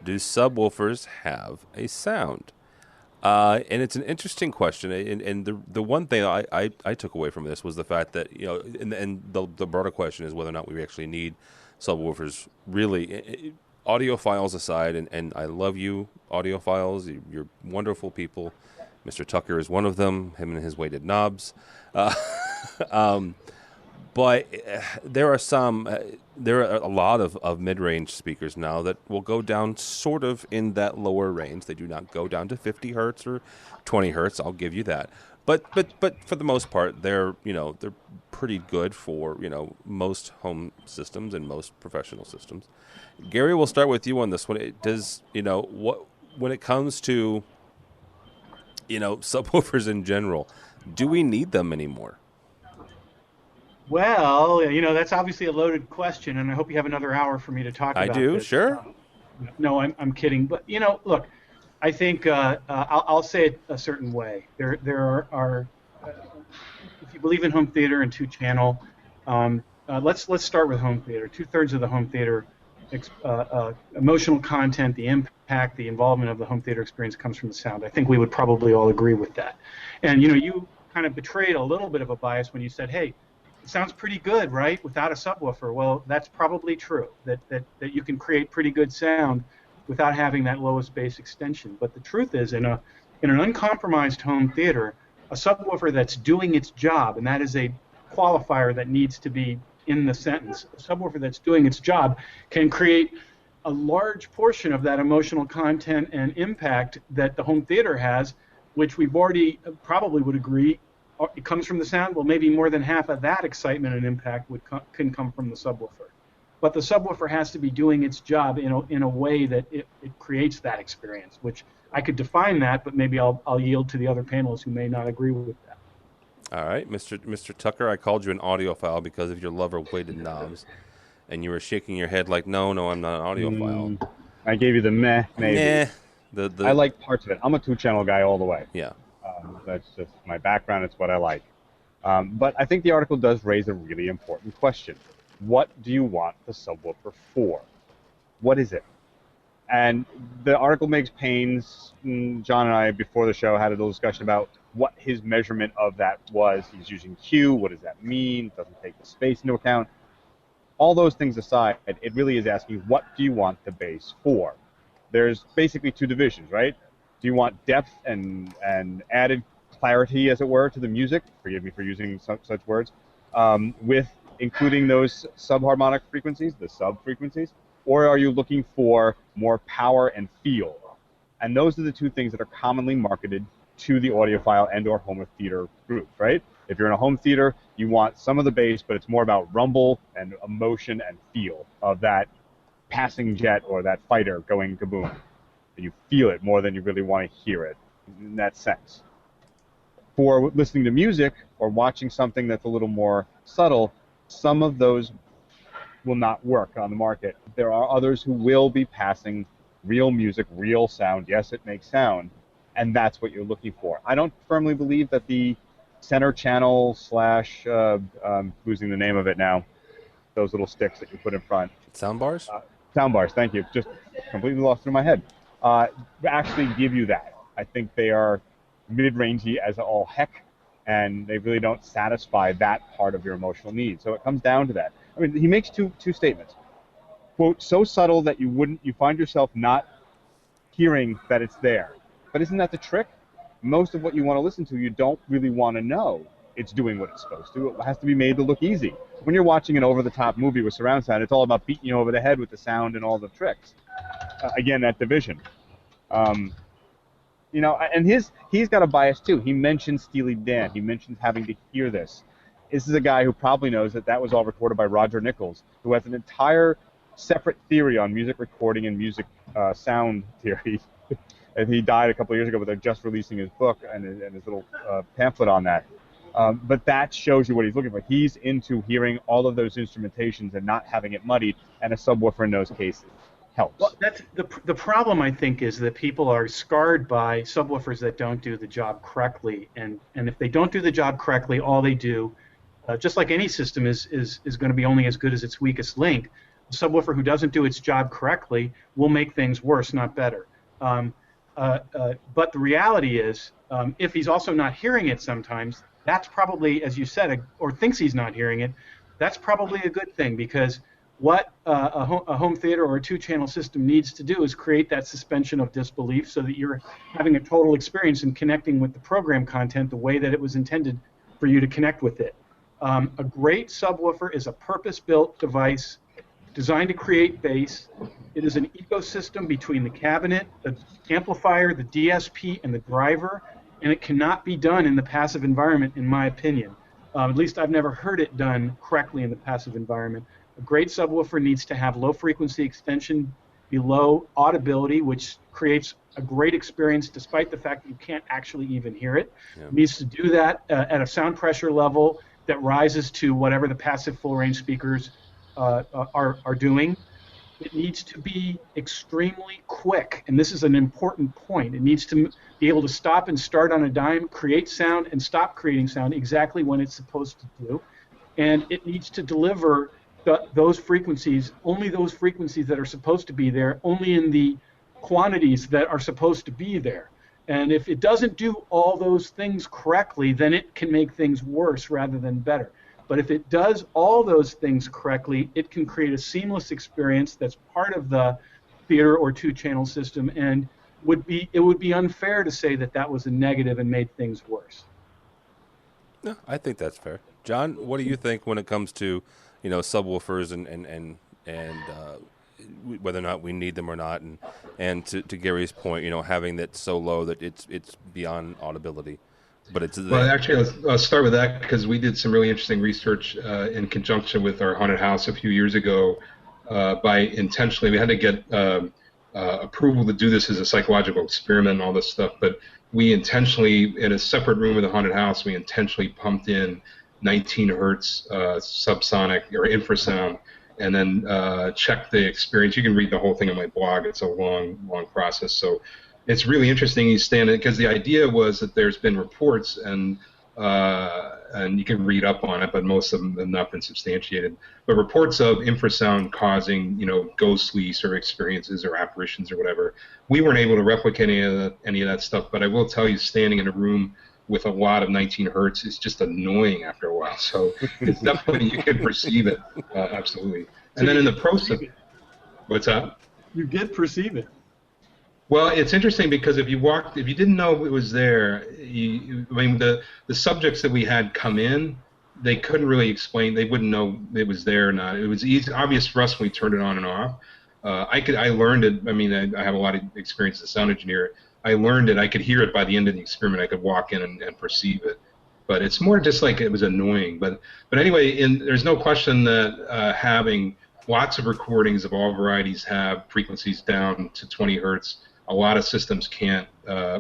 Do subwoofers have a sound? And it's an interesting question. And the one thing I took away from this was the fact that, and the broader question is whether or not we actually need subwoofers. Really, audiophiles aside, and I love you, audiophiles. You're wonderful people. Mr. Tucker is one of them, him and his weighted knobs. But there are a lot of mid-range speakers now that will go down sort of in that lower range. They do not go down to 50 hertz or 20 hertz. I'll give you that. But for the most part, they're pretty good for most home systems and most professional systems. Gary, we'll start with you on this one. When it comes to subwoofers in general, do we need them anymore? Well, that's obviously a loaded question, and I hope you have another hour for me to talk about this. I do, this. Sure. No, I'm kidding. But, look, I think I'll say it a certain way. There are if you believe in home theater and two-channel, let's start with home theater. 2/3 of the home theater emotional content, the impact, the involvement of the home theater experience comes from the sound. I think we would probably all agree with that. And, you kind of betrayed a little bit of a bias when you said, hey, it sounds pretty good, right, without a subwoofer. Well, that's probably true, that you can create pretty good sound without having that lowest bass extension. But the truth is, in an uncompromised home theater, a subwoofer that's doing its job, and that is a qualifier that needs to be in the sentence, a subwoofer that's doing its job can create a large portion of that emotional content and impact that the home theater has, which we've already probably would agree it comes from the sound. Well, maybe more than half of that excitement and impact can come from the subwoofer. But the subwoofer has to be doing its job in a way that it creates that experience, which I could define that, but maybe I'll yield to the other panelists who may not agree with that. All right, Mr. Tucker, I called you an audiophile because of your love of weighted knobs, and you were shaking your head like, no, I'm not an audiophile. I gave you the meh, maybe. I like parts of it. I'm a 2-channel guy all the way. Yeah. That's just my background. It's what I like. But I think the article does raise a really important question. What do you want the subwoofer for? What is it? And the article makes pains. John and I, before the show, had a little discussion about what his measurement of that was. He's using Q. What does that mean? Doesn't take the space into account. All those things aside, it really is asking, what do you want the bass for? There's basically two divisions, right? Do you want depth and added clarity, as it were, to the music? Forgive me for using such words. With including those subharmonic frequencies, the sub-frequencies? Or are you looking for more power and feel? And those are the two things that are commonly marketed to the audiophile and or home theater group, right? If you're in a home theater, you want some of the bass, but it's more about rumble and emotion and feel of that passing jet or that fighter going kaboom. And you feel it more than you really want to hear it in that sense. For listening to music or watching something that's a little more subtle, some of those will not work on the market. There are others who will be passing real music, real sound. Yes, it makes sound, and that's what you're looking for. I don't firmly believe that the center channel slash, losing the name of it now, those little sticks that you put in front. Sound bars? Sound bars, thank you. Just completely lost through my head. Actually give you that. I think they are mid-rangey as all heck, and they really don't satisfy that part of your emotional needs. So it comes down to that. I mean, he makes two statements. Quote, so subtle that you find yourself not hearing that it's there. But isn't that the trick? Most of what you want to listen to, you don't really want to know it's doing what it's supposed to. It has to be made to look easy. When you're watching an over-the-top movie with surround sound, it's all about beating you over the head with the sound and all the tricks. Again, that division. You know, and he's got a bias too. He mentions Steely Dan. He mentions having to hear this. This is a guy who probably knows that was all recorded by Roger Nichols, who has an entire separate theory on music recording and music sound theory. And he died a couple of years ago, but they're just releasing his book and his little pamphlet on that. But that shows you what he's looking for. He's into hearing all of those instrumentations and not having it muddied, and a subwoofer in those cases helps. Well, that's the problem, I think, is that people are scarred by subwoofers that don't do the job correctly. And if they don't do the job correctly, all they do, just like any system, is going to be only as good as its weakest link. A subwoofer who doesn't do its job correctly will make things worse, not better. But the reality is, if he's also not hearing it sometimes, that's probably, as you said, or thinks he's not hearing it, that's probably a good thing, because what a home theater or a 2-channel system needs to do is create that suspension of disbelief so that you're having a total experience and connecting with the program content the way that it was intended for you to connect with it. A great subwoofer is a purpose-built device designed to create bass. It is an ecosystem between the cabinet, the amplifier, the DSP, and the driver, and it cannot be done in the passive environment, in my opinion. At least I've never heard it done correctly in the passive environment. A great subwoofer needs to have low-frequency extension below audibility, which creates a great experience despite the fact that you can't actually even hear it. Yeah. It needs to do that at a sound pressure level that rises to whatever the passive full-range speakers are doing. It needs to be extremely quick, and this is an important point. It needs to be able to stop and start on a dime, create sound, and stop creating sound exactly when it's supposed to do. And it needs to deliver those frequencies, only those frequencies that are supposed to be there, only in the quantities that are supposed to be there. And if it doesn't do all those things correctly, then it can make things worse rather than better. But if it does all those things correctly, it can create a seamless experience that's part of the theater or 2-channel system, and it would be unfair to say that that was a negative and made things worse. No, I think that's fair. John, what do you think when it comes to, subwoofers and whether or not we need them or not, and to Gary's point, having that so low that it's beyond audibility, but it's there. Well, actually, I'll start with that because we did some really interesting research in conjunction with our haunted house a few years ago. We had to get approval to do this as a psychological experiment and all this stuff, but we intentionally, in a separate room of the haunted house, we intentionally pumped in 19 hertz subsonic or infrasound, and then checked the experience. You can read the whole thing on my blog. It's a long process. So it's really interesting. You stand it because the idea was that there's been reports, and you can read up on it, but most of them have not been substantiated. But reports of infrasound causing, ghostly sort of experiences or apparitions or whatever. We weren't able to replicate any of that stuff, but I will tell you, standing in a room with a lot of 19 hertz is just annoying after a while. So it's definitely, you can perceive it, absolutely. And then in the process, what's that? You did perceive it. Well, it's interesting because if you didn't know it was there, the subjects that we had come in, they couldn't really explain. They wouldn't know it was there or not. It was obvious for us when we turned it on and off. I learned it. I mean, I have a lot of experience as a sound engineer. I learned it. I could hear it by the end of the experiment. I could walk in and perceive it. But it's more just like it was annoying. But anyway, there's no question that having lots of recordings of all varieties have frequencies down to 20 hertz. A lot of systems can't,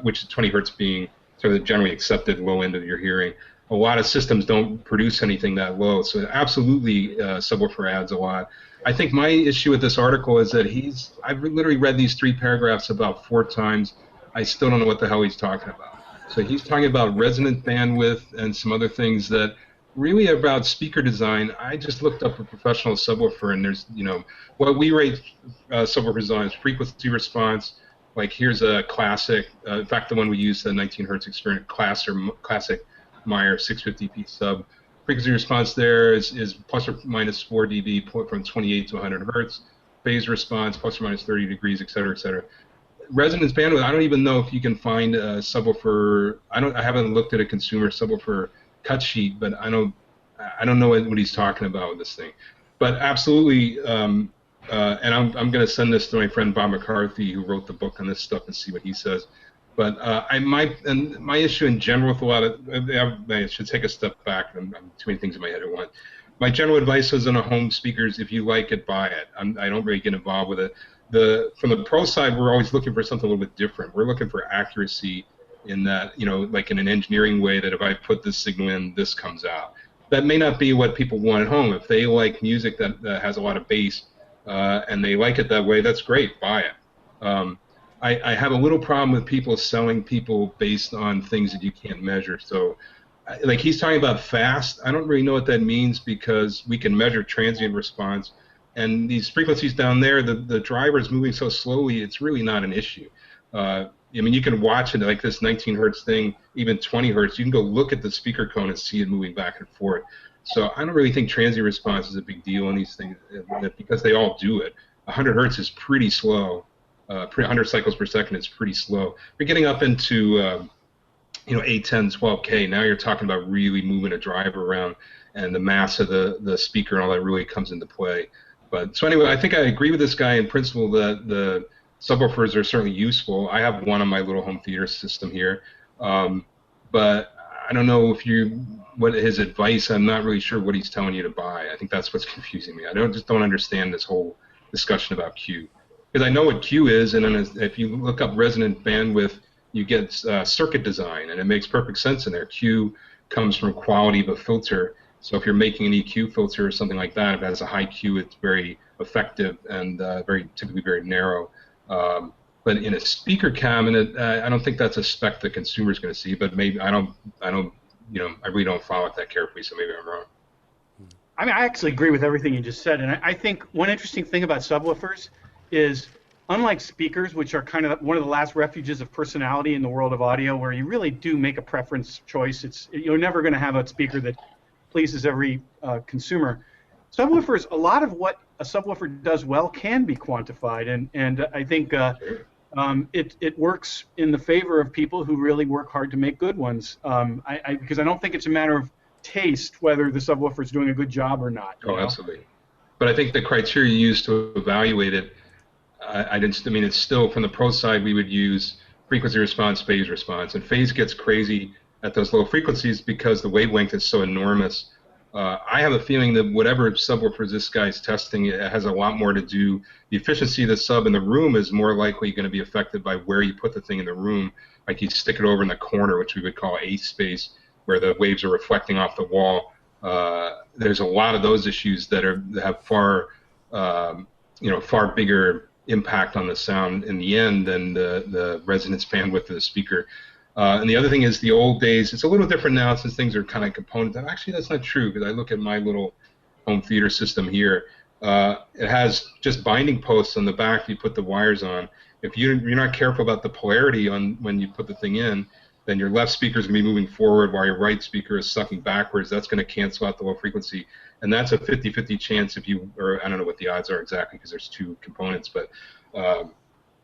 which is 20 hertz being sort of the generally accepted low end of your hearing. A lot of systems don't produce anything that low. So absolutely, subwoofer adds a lot. I think my issue with this article is that I've literally read these 3 paragraphs about 4 times. I still don't know what the hell he's talking about. So he's talking about resonant bandwidth and some other things that really are about speaker design. I just looked up a professional subwoofer, and there's, what we rate subwoofer design is frequency response. Like here's a classic, in fact, the one we used, the 19 hertz experiment, classic Meyer 650p sub. Frequency response there is plus or minus 4 dB from 28 to 100 hertz. Phase response plus or minus 30 degrees, et cetera, et cetera. Resonance bandwidth, I don't even know if you can find a subwoofer. I haven't looked at a consumer subwoofer cut sheet, but I don't know what he's talking about with this thing. But absolutely, and I'm going to send this to my friend Bob McCarthy, who wrote the book on this stuff, and see what he says. But my issue in general with a lot of, I should take a step back. I'm too many things in my head at once. My general advice is on a home speakers: if you like it, buy it. I don't really get involved with it. From the pro side, we're always looking for something a little bit different. We're looking for accuracy in that, like in an engineering way, that if I put this signal in, this comes out. That may not be what people want at home. If they like music that has a lot of bass and they like it that way, that's great. Buy it. I have a little problem with people selling people based on things that you can't measure. So, like he's talking about fast. I don't really know what that means because we can measure transient response. And these frequencies down there, the driver is moving so slowly, it's really not an issue. I mean, you can watch it like this 19 hertz thing, even 20 hertz. You can go look at the speaker cone and see it moving back and forth. So I don't really think transient response is a big deal in these things because they all do it. 100 hertz is pretty slow. 100 cycles per second is pretty slow. You're getting up into 8, 10, 12K. Now you're talking about really moving a driver around, and the mass of the speaker and all that really comes into play. But so anyway, I think I agree with this guy in principle that the subwoofers are certainly useful. I have one on my little home theater system here, but I don't know what his advice. I'm not really sure what he's telling you to buy. I think that's what's confusing me. I just don't understand this whole discussion about Q, because I know what Q is, and then if you look up resonant bandwidth, you get circuit design, and it makes perfect sense in there. Q comes from quality of a filter. So if you're making an EQ filter or something like that, if it has a high Q, it's very effective and typically very narrow. But in a speaker cabinet, I don't think that's a spec the consumer is going to see. But maybe I really don't follow it that carefully. So maybe I'm wrong. I mean, I actually agree with everything you just said, and I think one interesting thing about subwoofers is, unlike speakers, which are kind of one of the last refuges of personality in the world of audio, where you really do make a preference choice. You're never going to have a speaker that pleases every consumer. Subwoofers, a lot of what a subwoofer does well can be quantified, and I think it works in the favor of people who really work hard to make good ones. Because I don't think it's a matter of taste whether the subwoofer is doing a good job or not. Oh, absolutely. But I think the criteria used to evaluate it, it's still from the pro side we would use frequency response, phase response, and phase gets crazy at those low frequencies because the wavelength is so enormous. I have a feeling that whatever subwoofers this guy's testing, it has a lot more to do. The efficiency of the sub in the room is more likely going to be affected by where you put the thing in the room. Like you stick it over in the corner, which we would call A space, where the waves are reflecting off the wall. There's a lot of those issues that have far bigger impact on the sound in the end than the resonance bandwidth of the speaker. And the other thing is the old days, it's a little different now since things are kind of component. Actually, that's not true because I look at my little home theater system here. It has just binding posts on the back you put the wires on. If you're not careful about the polarity on when you put the thing in, then your left speaker is going to be moving forward while your right speaker is sucking backwards. That's going to cancel out the low frequency. And that's a 50-50 chance or I don't know what the odds are exactly because there's two components, but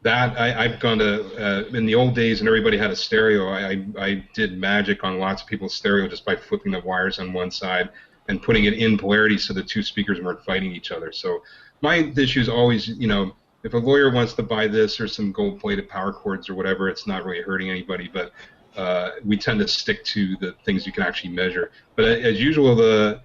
I've gone to, in the old days and everybody had a stereo, I did magic on lots of people's stereo just by flipping the wires on one side and putting it in polarity so the two speakers weren't fighting each other. So my issue is always, if a lawyer wants to buy this or some gold-plated power cords or whatever, it's not really hurting anybody, but we tend to stick to the things you can actually measure. But as usual,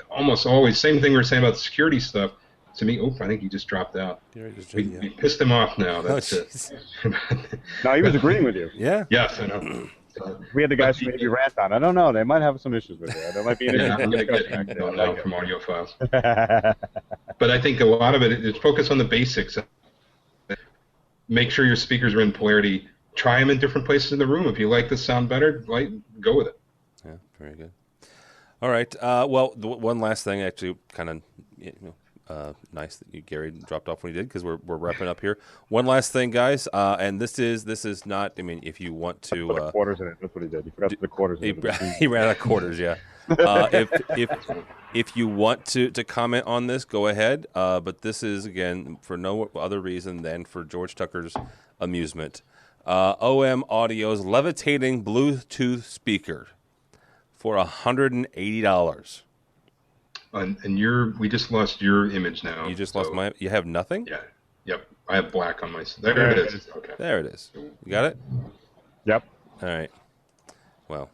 almost always, same thing we were saying about the security stuff, to me, I think he just dropped out. We pissed him off now. That's it. No, he was agreeing with you. Yeah. Yes, I know. We had the guys from AV rant on. I don't know. They might have some issues with it. There might be an issue. I'm going to get him now from audio files. But I think a lot of it is focus on the basics. Make sure your speakers are in polarity. Try them in different places in the room. If you like the sound better, go with it. Yeah, very good. All right. Well, one last thing, actually, kind of, nice that Gary dropped off when he did because we're wrapping up here. One last thing, guys, and this is not. If you want to put the quarters in it, that's what he did. He forgot to put the quarters in it. He ran out of quarters. Yeah. If you want to comment on this, go ahead. But this is again for no other reason than for George Tucker's amusement. OM Audio's levitating Bluetooth speaker for $180. And we just lost your image now. You just lost you have nothing? Yeah. Yep. I have black on my. There it is. Okay. There it is. You got it? Yep. All right. Well,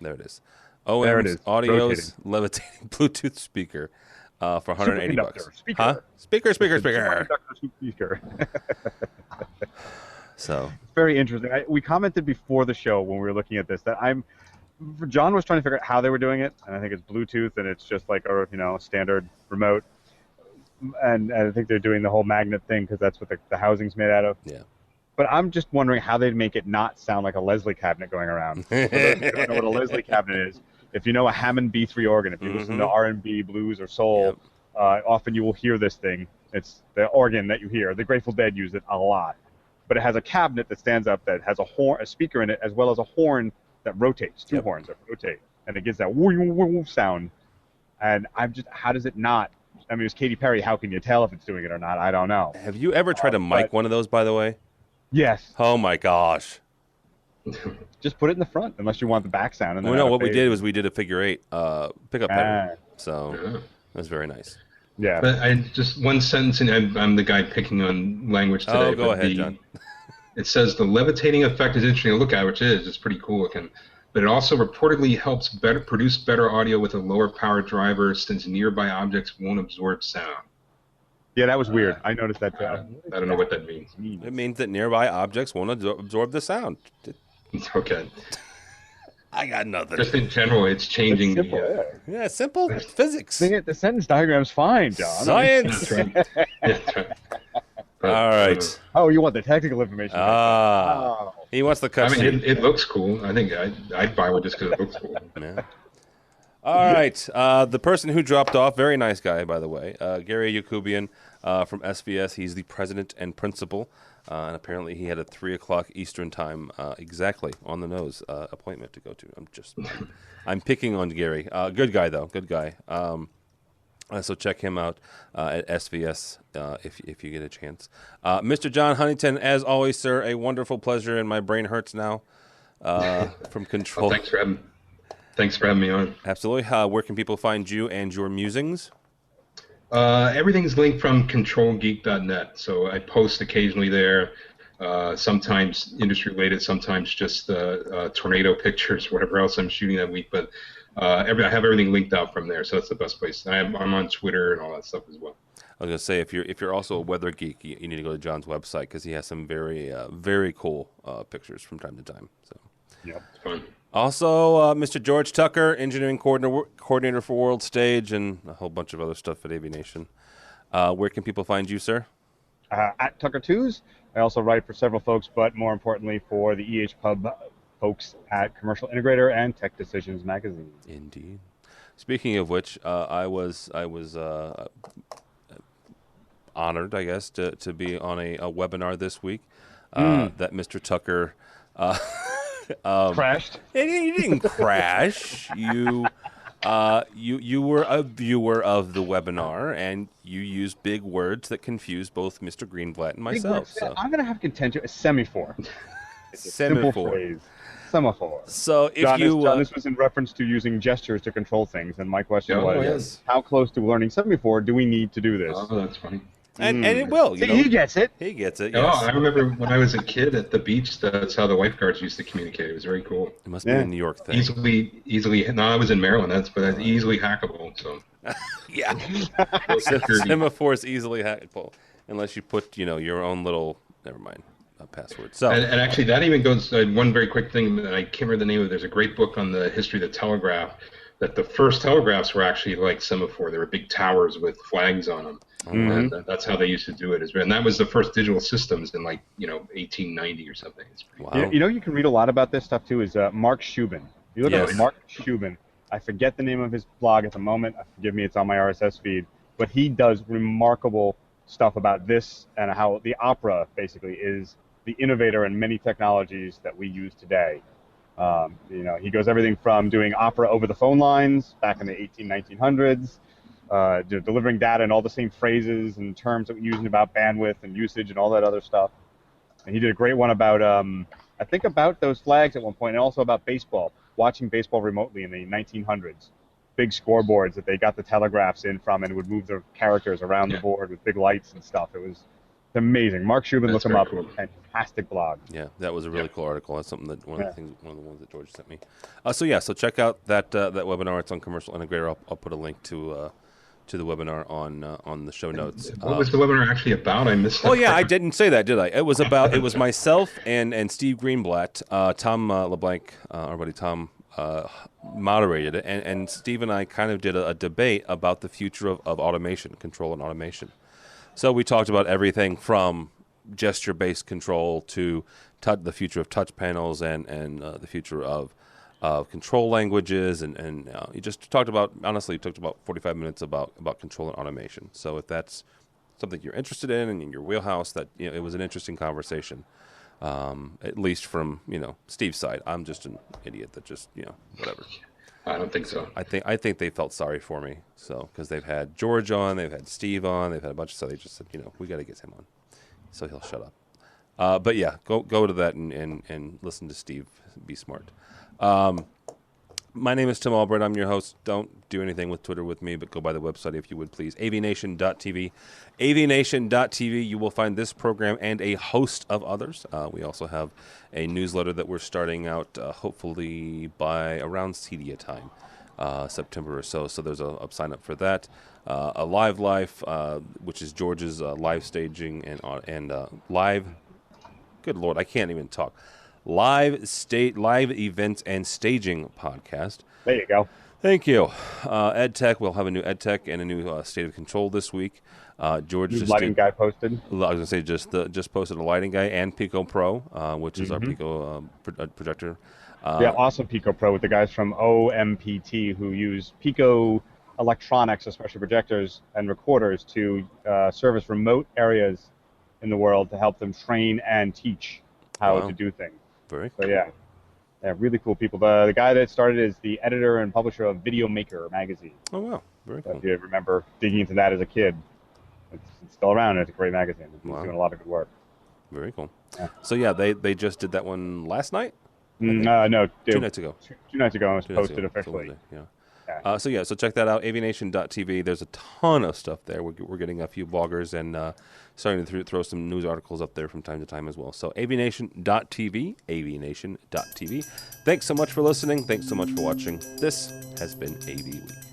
there it is. OM Audio's levitating Bluetooth speaker for $180. Speaker. Huh? Speaker. Speaker. So it's very interesting. We commented before the show when we were looking at this that John was trying to figure out how they were doing it, and I think it's Bluetooth, and it's just like a standard remote, and I think they're doing the whole magnet thing because that's what the housing's made out of. Yeah. But I'm just wondering how they'd make it not sound like a Leslie cabinet going around. For those who don't know what a Leslie cabinet is, if you know a Hammond B3 organ, if you listen to R&B, blues, or soul, often you will hear this thing. It's the organ that you hear. The Grateful Dead use it a lot. But it has a cabinet that stands up that has a speaker in it, as well as a horn that rotates, two horns that rotate, and it gives that woo sound. And how does it not? It's Katy Perry. How can you tell if it's doing it or not? I don't know. Have you ever tried to mic one of those, by the way? Yes. Oh my gosh. Just put it in the front, unless you want the back sound. Well, no, what we did was we did a figure 8 pickup pedal. So that was very nice. Yeah. But just one sentence, and I'm the guy picking on language today. Oh, go ahead, John. It says the levitating effect is interesting to look at, which it's pretty cool looking. But it also reportedly helps produce better audio with a lower power driver since nearby objects won't absorb sound. Yeah, that was weird. I noticed that too. I don't know what that means. It means that nearby objects won't absorb the sound. Okay. I got nothing. Just in general, it's changing. It's simple, yeah, simple physics. The sentence diagram's fine, John. Science. That's right. That's right. All right. Oh, you want the technical information? He wants the custom. It looks cool. I think I'd buy one just because it looks cool. Yeah. All right. The person who dropped off, very nice guy, by the way, Gary Yacoubian from SVS. He's the president and principal, and apparently he had a 3 o'clock Eastern time, exactly on the nose appointment to go to. I'm picking on Gary. Good guy though. Good guy. So check him out at SVS if you get a chance. Mr. John Huntington, as always, sir, a wonderful pleasure, and my brain hurts now from Control. Well, thanks for having me on. Absolutely. Where can people find you and your musings? Everything's linked from controlgeek.net, so I post occasionally there. Sometimes industry related, sometimes just tornado pictures, whatever else I'm shooting that week. But I have everything linked out from there, so that's the best place. I'm on Twitter and all that stuff as well. I was gonna say if you're also a weather geek, you need to go to John's website because he has some very cool pictures from time to time. So yeah, it's fun. Also, Mr. George Tucker, engineering coordinator for World Stage, and a whole bunch of other stuff at AVNation. Where can people find you, sir? At Tucker2s. I also write for several folks, but more importantly for the EHPub folks at Commercial Integrator and Tech Decisions magazine. Indeed. Speaking of which, I was honored, I guess, to be on a webinar this week that Mr. Tucker crashed. You didn't crash. You were a viewer of the webinar, and you used big words that confused both Mr. Greenblatt and myself. So. I'm going to have to contention. A semaphore. It's a simple phrase. Semaphore. So if John, this was in reference to using gestures to control things, and my question was, how close to learning semaphore do we need to do this? Oh, that's funny. And it will. You know? He gets it. He gets it. Oh, Yes. I remember when I was a kid at the beach. That's how the lifeguards used to communicate. It was very cool. It must be a New York thing. Easily. No, I was in Maryland. That's easily hackable. So yeah. Semaphore is easily hackable unless you put your own little password. So and actually that even goes one very quick thing that I can't remember the name of. There's a great book on the history of the telegraph. That the first telegraphs were actually like semaphore. They were big towers with flags on them. Mm-hmm. And that's how they used to do it. And that was the first digital systems in 1890 or something. It's pretty wow. You can read a lot about this stuff too. Is Mark Shubin. You look at Mark Shubin. I forget the name of his blog at the moment. Forgive me, it's on my RSS feed. But he does remarkable stuff about this and how the opera basically is the innovator in many technologies that we use today. He goes everything from doing opera over the phone lines back in the 1900s, delivering data in all the same phrases and terms that we're using about bandwidth and usage and all that other stuff. And he did a great one about, I think about those flags at one point, and also about baseball, watching baseball remotely in the 1900s. Big scoreboards that they got the telegraphs in from and would move their characters around the board with big lights and stuff. It was amazing. Mark Shubin, look him up. Cool. Fantastic blog. Yeah, that was a really cool article. That's something that one of the ones that George sent me. So check out that webinar. It's on Commercial Integrator. I'll put a link to the webinar on the show notes. What was the webinar actually about? I missed that. Oh yeah, I didn't say that, did I? It was myself and Steve Greenblatt. Tom LeBlanc, our buddy Tom, moderated it, and Steve and I kind of did a debate about the future of automation, control and automation. So we talked about everything from gesture-based control to the future of touch panels and the future of control languages, and you just talked about 45 minutes about control and automation. So if that's something you're interested in and in your wheelhouse, that it was an interesting conversation, at least from Steve's side. I'm just an idiot that just whatever. I don't think so. I think they felt sorry for me, because they've had George on, they've had Steve on, they've had a bunch of stuff. They just said, we got to get him on, so he'll shut up. But yeah, go to that and listen to Steve. Be smart. My name is Tim Albright. I'm your host. Don't do anything with Twitter with me, but go by the website if you would, please. AVNation.tv. AVNation.tv. You will find this program and a host of others. We also have a newsletter that we're starting out, hopefully by around CEDIA time, September or so. So there's a sign up for that. A Live Life, which is George's live staging and live. Good Lord, I can't even talk. Live events and staging podcast. There you go. Thank you. EdTech, we'll have a new EdTech and a new State of Control this week. George new lighting guy posted. I was going to say just posted a lighting guy and Pico Pro, which is our Pico projector. Awesome Pico Pro with the guys from OMPT who use Pico electronics, especially projectors and recorders, to service remote areas in the world to help them train and teach how to do things. Very cool. So yeah, really cool people. The guy that started is the editor and publisher of Video Maker magazine. Oh wow. Very cool. If you remember digging into that as a kid, it's still around. It's a great magazine. It's doing a lot of good work. Very cool. Yeah. So yeah, they just did that one last night. No, 2 nights ago. 2 nights ago, it was 2 nights posted ago. officially. Yeah. So check that out, AVNation.tv. There's a ton of stuff there. We're getting a few bloggers and starting to throw some news articles up there from time to time as well. So AVNation.tv, AVNation.tv. Thanks so much for listening. Thanks so much for watching. This has been AV Week.